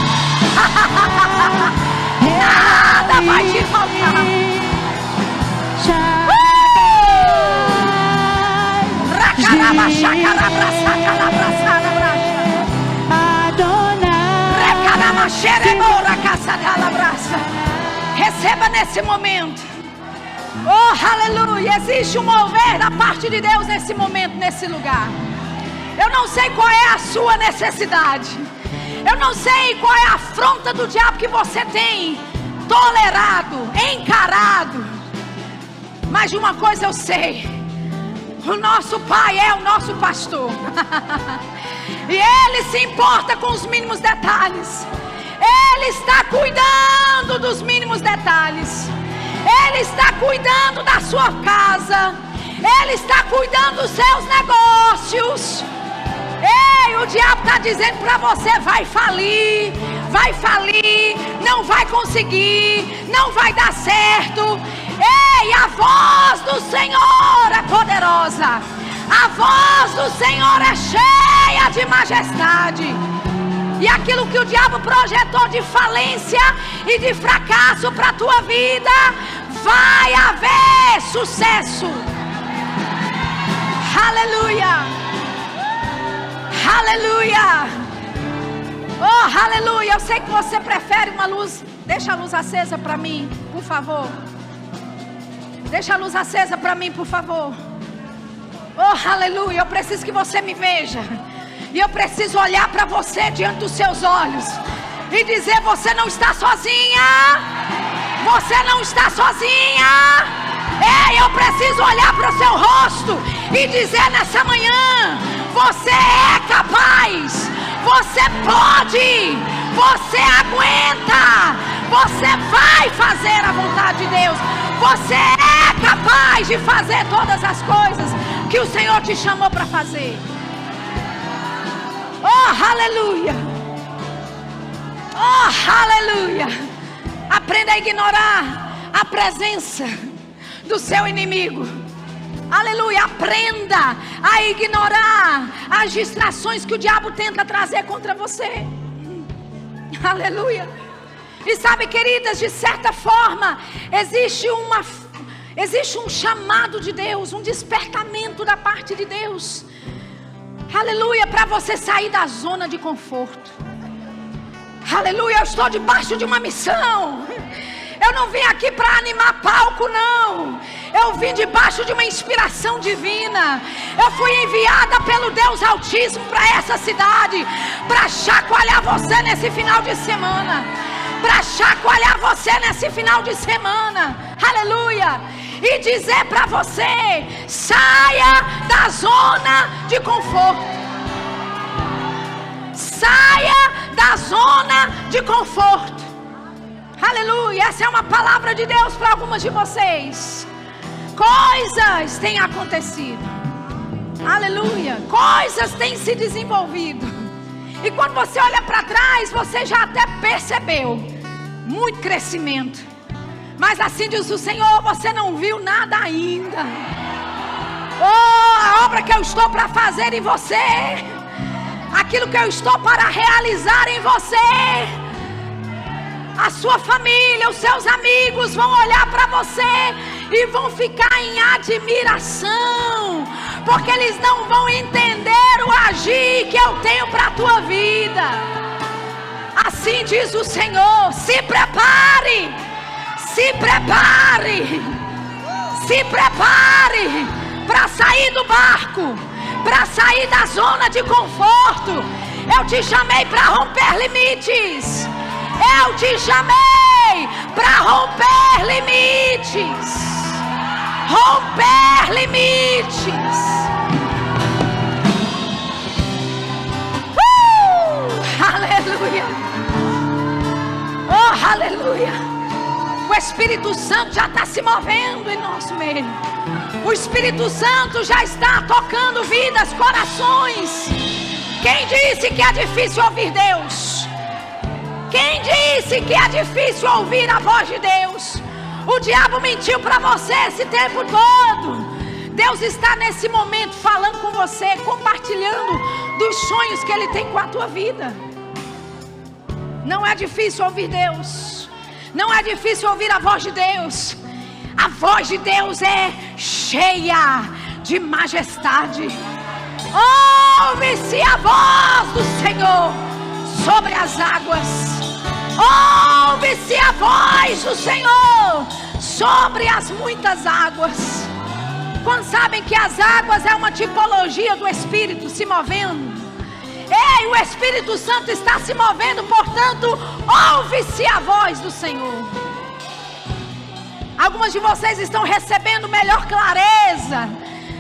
Nada vai te faltar. Racaraba, chacarabra, sacarabra, sarabracha. Recarama, xerebora, caçadalabraça. Receba nesse momento. Oh, aleluia. Existe um mover da parte de Deus nesse momento, nesse lugar. Eu não sei qual é a sua necessidade. Eu não sei qual é a afronta do diabo que você tem tolerado, encarado. Mas de uma coisa eu sei: o nosso Pai é o nosso pastor. E Ele se importa com os mínimos detalhes. Ele está cuidando dos mínimos detalhes. Ele está cuidando da sua casa. Ele está cuidando dos seus negócios. Ei, o diabo está dizendo para você: vai falir, não vai conseguir, não vai dar certo. Ei, a voz do Senhor é poderosa. A voz do Senhor é cheia de majestade. E aquilo que o diabo projetou de falência e de fracasso para a tua vida, vai haver sucesso. Aleluia. Aleluia. Oh, aleluia. Eu sei que você prefere uma luz. Deixa a luz acesa para mim, por favor. Deixa a luz acesa para mim, por favor. Oh, aleluia. Eu preciso que você me veja. E eu preciso olhar para você diante dos seus olhos e dizer: você não está sozinha. Você não está sozinha. Ei, eu preciso olhar para o seu rosto e dizer nessa manhã: você é capaz. Você pode. Você aguenta. Você vai fazer a vontade de Deus. Você é capaz de fazer todas as coisas que o Senhor te chamou para fazer. Oh, aleluia. Oh, aleluia. Aprenda a ignorar a presença do seu inimigo. Aleluia. Aprenda a ignorar as distrações que o diabo tenta trazer contra você. Aleluia. E sabe, queridas, de certa forma existe um chamado de Deus, um despertamento da parte de Deus. Aleluia, para você sair da zona de conforto. Aleluia, eu estou debaixo de uma missão. Eu não vim aqui para animar palco, não. Eu vim debaixo de uma inspiração divina. Eu fui enviada pelo Deus Altíssimo para essa cidade, para chacoalhar você nesse final de semana. Para chacoalhar você nesse final de semana. Aleluia. E dizer para você: saia da zona de conforto. Saia da zona de conforto. Aleluia. Essa é uma palavra de Deus para algumas de vocês. Coisas têm acontecido. Aleluia. Coisas têm se desenvolvido. E quando você olha para trás, você já até percebeu muito crescimento. Mas assim diz o Senhor: você não viu nada ainda. Oh, a obra que eu estou para fazer em você, aquilo que eu estou para realizar em você, a sua família, os seus amigos vão olhar para você e vão ficar em admiração, porque eles não vão entender o agir que eu tenho para a tua vida. Assim diz o Senhor: se prepare, se prepare, se prepare para sair do barco, para sair da zona de conforto. Eu te chamei para romper limites. Eu te chamei para romper limites. Romper limites. Aleluia. Oh, aleluia. O Espírito Santo já está se movendo em nosso meio. O Espírito Santo já está tocando vidas, corações. Quem disse que é difícil ouvir Deus? Quem disse que é difícil ouvir a voz de Deus? O diabo mentiu para você esse tempo todo. Deus está nesse momento falando com você, compartilhando dos sonhos que Ele tem com a tua vida. Não é difícil ouvir Deus. Não é difícil ouvir a voz de Deus. A voz de Deus é cheia de majestade. Ouve-se a voz do Senhor sobre as águas. Ouve-se a voz do Senhor sobre as muitas águas. Quando sabem que as águas é uma tipologia do Espírito se movendo. Ei, o Espírito Santo está se movendo, portanto, ouve-se a voz do Senhor. Algumas de vocês estão recebendo melhor clareza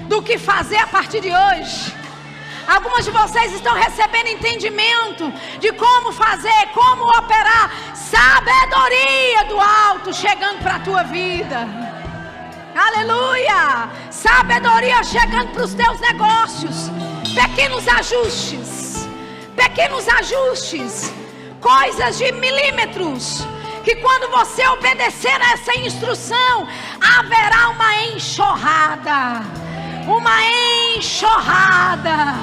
do que fazer a partir de hoje. Algumas de vocês estão recebendo entendimento de como fazer, como operar. Sabedoria do alto chegando para a tua vida. Aleluia! Sabedoria chegando para os teus negócios. Pequenos ajustes. Pequenos ajustes. Coisas de milímetros. Que quando você obedecer a essa instrução, haverá uma enxurrada. Uma enxurrada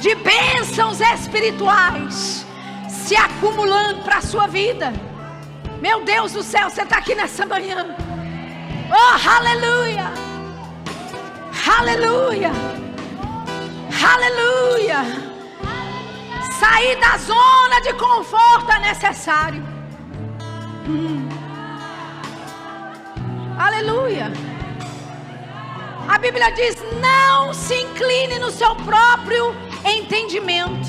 de bênçãos espirituais se acumulando para a sua vida. Meu Deus do céu, você está aqui nessa manhã. Oh, aleluia! Aleluia! Aleluia! Sair da zona de conforto é necessário. Aleluia! A Bíblia diz: não se incline no seu próprio entendimento.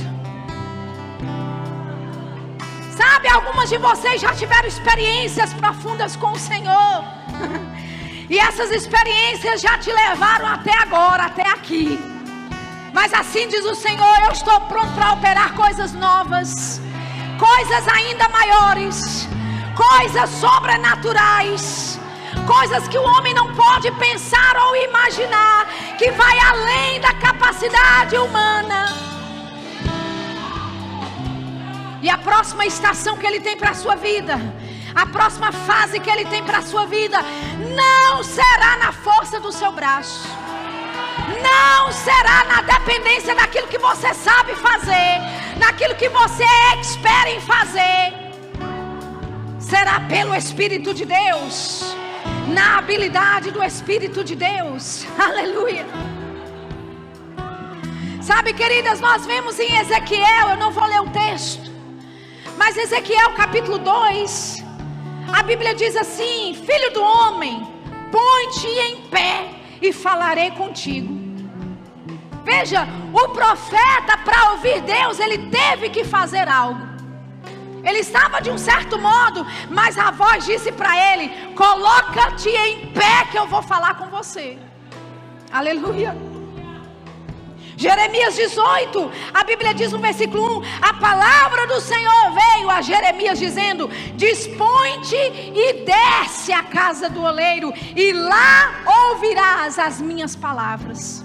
Sabe, algumas de vocês já tiveram experiências profundas com o Senhor. E essas experiências já te levaram até agora, até aqui. Mas assim diz o Senhor: eu estou pronto para operar coisas novas, coisas ainda maiores, coisas sobrenaturais, coisas que o homem não pode pensar ou imaginar, que vai além da capacidade humana. E a próxima estação que Ele tem para a sua vida, a próxima fase que Ele tem para a sua vida, não será na força do seu braço, não será na dependência daquilo que você sabe fazer, naquilo que você é expert em fazer. Será pelo Espírito de Deus, na habilidade do Espírito de Deus. Aleluia. Sabe, queridas, nós vemos em Ezequiel, eu não vou ler o texto, mas Ezequiel capítulo 2, a Bíblia diz assim: filho do homem, põe-te em pé e falarei contigo. Veja, o profeta, para ouvir Deus, ele teve que fazer algo. Ele estava de um certo modo, mas a voz disse para ele: coloca-te em pé que eu vou falar com você. Aleluia. Jeremias 18, a Bíblia diz no versículo 1: a palavra do Senhor veio a Jeremias dizendo: dispõe-te e desce à casa do oleiro, e lá ouvirás as minhas palavras.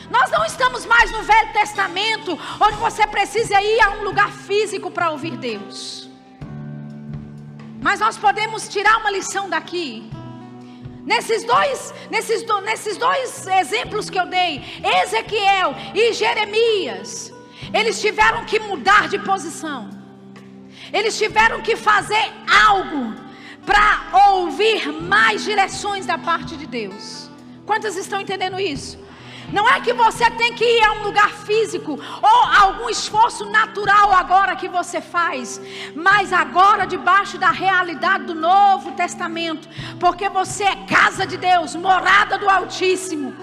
Nós não estamos mais no Velho Testamento, onde você precisa ir a um lugar físico para ouvir Deus. Mas nós podemos tirar uma lição daqui. Nesses dois exemplos que eu dei, Ezequiel e Jeremias, eles tiveram que mudar de posição. Eles tiveram que fazer algo para ouvir mais direções da parte de Deus. Quantas estão entendendo isso? Não é que você tem que ir a um lugar físico ou algum esforço natural agora que você faz, mas agora debaixo da realidade do Novo Testamento, porque você é casa de Deus, morada do Altíssimo.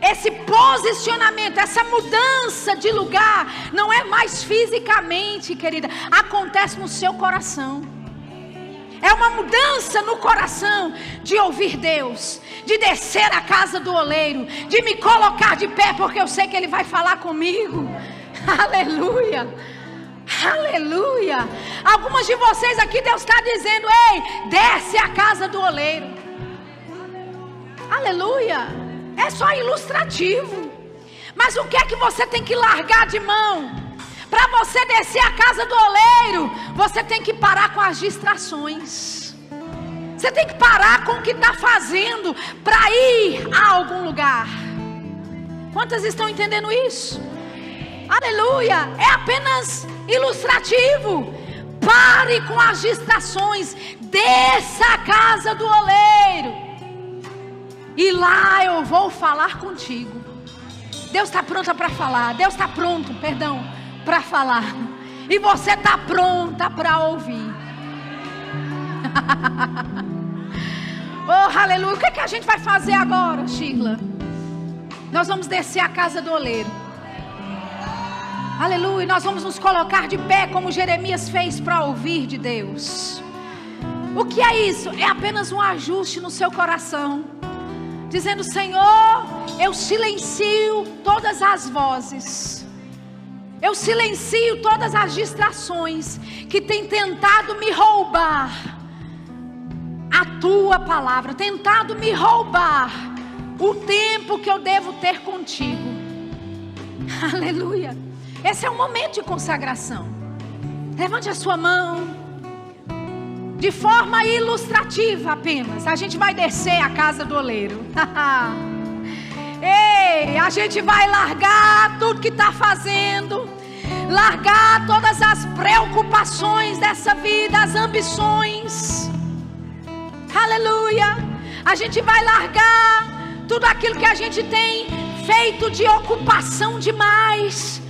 Esse posicionamento, essa mudança de lugar, não é mais fisicamente, querida, acontece no seu coração. É uma mudança no coração de ouvir Deus, de descer à casa do oleiro, de me colocar de pé, porque eu sei que Ele vai falar comigo. Aleluia, aleluia. Algumas de vocês aqui Deus está dizendo: ei, desce à casa do oleiro. Aleluia. É só ilustrativo. Mas o que é que você tem que largar de mão? Para você descer a casa do oleiro, você tem que parar com as distrações. Você tem que parar com o que está fazendo para ir a algum lugar. Quantas estão entendendo isso? Aleluia. É apenas ilustrativo. Pare com as distrações. Desça a casa do oleiro, e lá eu vou falar contigo. Deus está pronta para falar. Deus está pronto, perdão, para falar. E você está pronta para ouvir. Oh, aleluia. O que é que a gente vai fazer agora, Sheila? Nós vamos descer a casa do oleiro. Aleluia. Nós vamos nos colocar de pé como Jeremias fez para ouvir de Deus. O que é isso? É apenas um ajuste no seu coração, dizendo: Senhor, eu silencio todas as vozes, eu silencio todas as distrações que têm tentado me roubar a tua palavra, tentado me roubar o tempo que eu devo ter contigo. Aleluia. Esse é um momento de consagração. Levante a sua mão. De forma ilustrativa apenas, a gente vai descer a casa do oleiro. Ei, a gente vai largar tudo que está fazendo, largar todas as preocupações dessa vida, as ambições. Aleluia. A gente vai largar tudo aquilo que a gente tem feito de ocupação demais.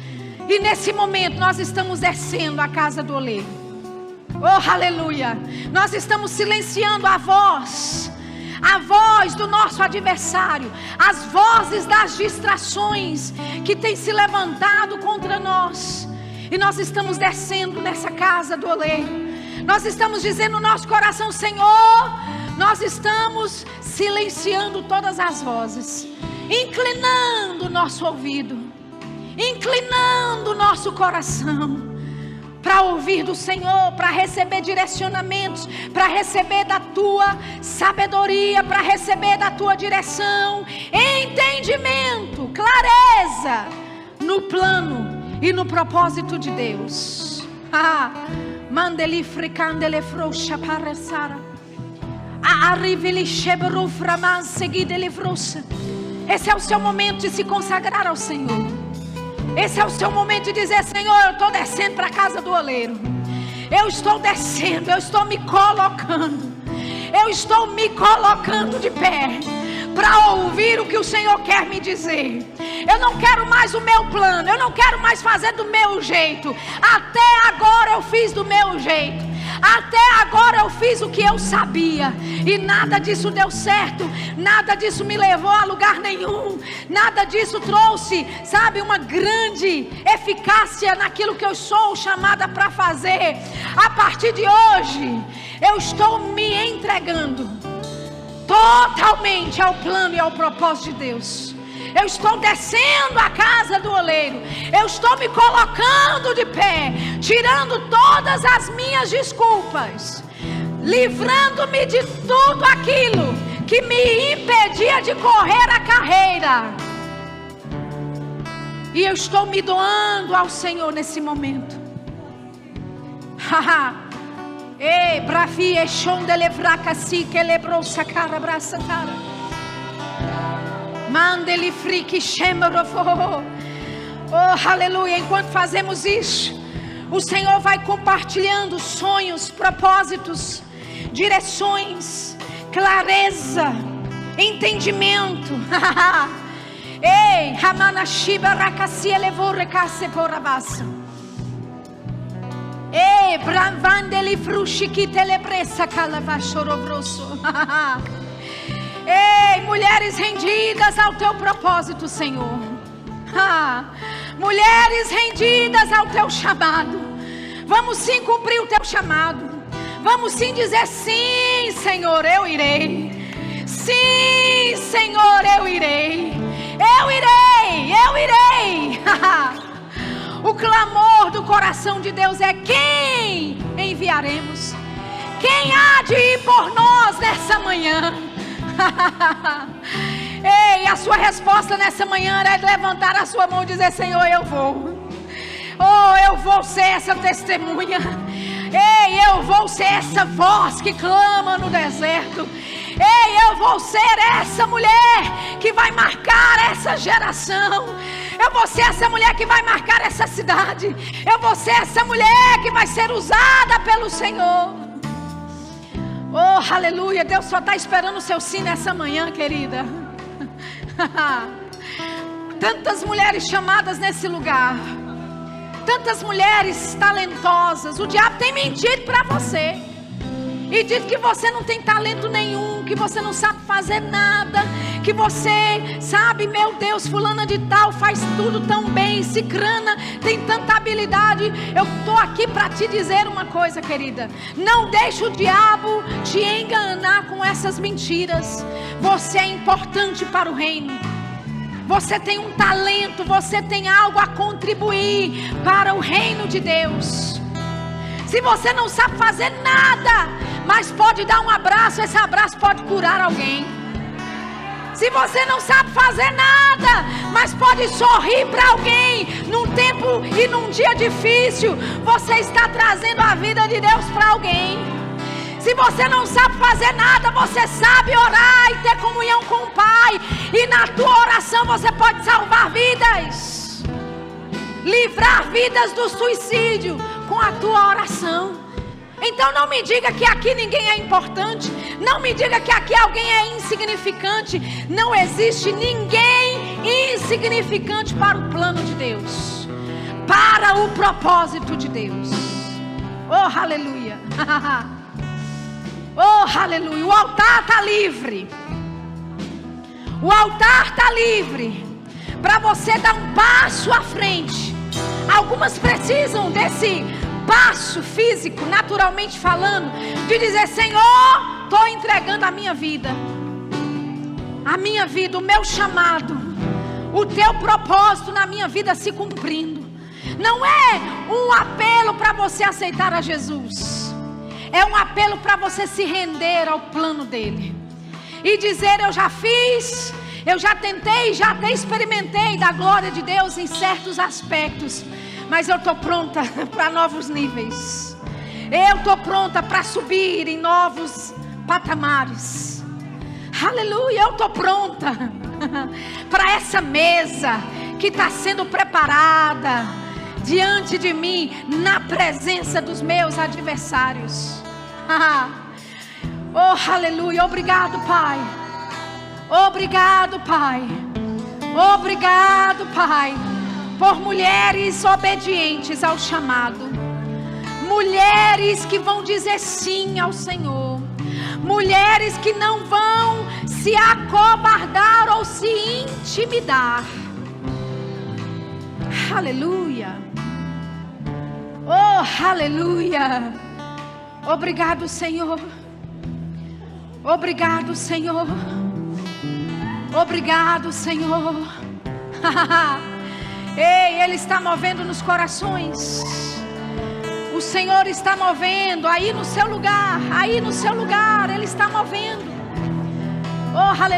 E nesse momento nós estamos descendo a casa do oleiro. Oh, aleluia. Nós estamos silenciando a voz do nosso adversário, as vozes das distrações que têm se levantado contra nós. E nós estamos descendo nessa casa do oleiro. Nós estamos dizendo no nosso coração: Senhor, nós estamos silenciando todas as vozes, inclinando o nosso ouvido, inclinando o nosso coração para ouvir do Senhor, para receber direcionamentos, para receber da tua sabedoria, para receber da tua direção, entendimento, clareza no plano e no propósito de Deus. Mandeli fricandele frouxa para Sara. Esse é o seu momento de se consagrar ao Senhor. Esse é o seu momento de dizer: Senhor, eu estou descendo para a casa do oleiro. Eu estou descendo, eu estou me colocando. Eu estou me colocando de pé para ouvir o que o Senhor quer me dizer. Eu não quero mais o meu plano, eu não quero mais fazer do meu jeito. Até agora eu fiz do meu jeito. Até agora eu fiz o que eu sabia, e nada disso deu certo, nada disso me levou a lugar nenhum, nada disso trouxe, sabe, uma grande eficácia naquilo que eu sou chamada para fazer. A partir de hoje, eu estou me entregando totalmente ao plano e ao propósito de Deus. Eu estou descendo a casa do oleiro. Eu estou me colocando de pé, tirando todas as minhas desculpas, livrando-me de tudo aquilo que me impedia de correr a carreira. E eu estou me doando ao Senhor nesse momento. Ei, bravi e chondele fracassi que lebrou sacara braça cara. Mandele frique chemorofo. Oh, aleluia. Enquanto fazemos isso, o Senhor vai compartilhando sonhos, propósitos, direções, clareza, entendimento. Ei, Ramanashiba Rakasi elevou recasse por abaixo. Ei, Branvandeli frushiki telebressa calavachorobroso. Ei, mulheres rendidas ao teu propósito, Senhor. Mulheres rendidas ao teu chamado. Vamos sim cumprir o teu chamado. Vamos sim dizer: sim, Senhor, eu irei. Sim, Senhor, eu irei. Eu irei, eu irei. O clamor do coração de Deus é: quem enviaremos? Quem há de ir por nós nessa manhã? Ei, a sua resposta nessa manhã é levantar a sua mão e dizer: Senhor, eu vou. Oh, eu vou ser essa testemunha. Ei, eu vou ser essa voz que clama no deserto. Ei, eu vou ser essa mulher que vai marcar essa geração. Eu vou ser essa mulher que vai marcar essa cidade. Eu vou ser essa mulher que vai ser usada pelo Senhor. Oh, aleluia. Deus só está esperando o seu sim nessa manhã, querida. Tantas mulheres chamadas nesse lugar, tantas mulheres talentosas. O diabo tem mentido para você e dito que você não tem talento nenhum, que você não sabe fazer nada, que você sabe, meu Deus, fulana de tal faz tudo tão bem, cicrana tem tanta habilidade. Eu estou aqui para te dizer uma coisa, querida. Não deixe o diabo te enganar com essas mentiras. Você é importante para o reino. Você tem um talento, você tem algo a contribuir para o reino de Deus. Se você não sabe fazer nada, mas pode dar um abraço, esse abraço pode curar alguém. Se você não sabe fazer nada, mas pode sorrir para alguém num tempo e num dia difícil, você está trazendo a vida de Deus para alguém. Se você não sabe fazer nada, você sabe orar e ter comunhão com o Pai, e na tua oração você pode salvar vidas, livrar vidas do suicídio com a tua oração. Então não me diga que aqui ninguém é importante. Não me diga que aqui alguém é insignificante. Não existe ninguém insignificante para o plano de Deus, para o propósito de Deus. Oh, aleluia. Oh, aleluia. O altar está livre. O altar está livre para você dar um passo à frente. Algumas precisam desse passo físico, naturalmente falando, de dizer: Senhor, estou entregando a minha vida, o meu chamado, o teu propósito na minha vida se cumprindo. Não é um apelo para você aceitar a Jesus, é um apelo para você se render ao plano dele e dizer: eu já fiz, eu já tentei, já até experimentei da glória de Deus em certos aspectos, mas eu estou pronta para novos níveis. Eu estou pronta para subir em novos patamares. Aleluia, eu estou pronta para essa mesa que está sendo preparada diante de mim, na presença dos meus adversários. Oh, aleluia. Obrigado, Pai. Obrigado, Pai. Obrigado, Pai, por mulheres obedientes ao chamado, mulheres que vão dizer sim ao Senhor, mulheres que não vão se acovardar ou se intimidar. Aleluia. Oh, aleluia. Obrigado, Senhor. Obrigado, Senhor. Obrigado, Senhor. Ei, Ele está movendo nos corações. O Senhor está movendo aí no seu lugar. Aí no seu lugar Ele está movendo. Oh, aleluia.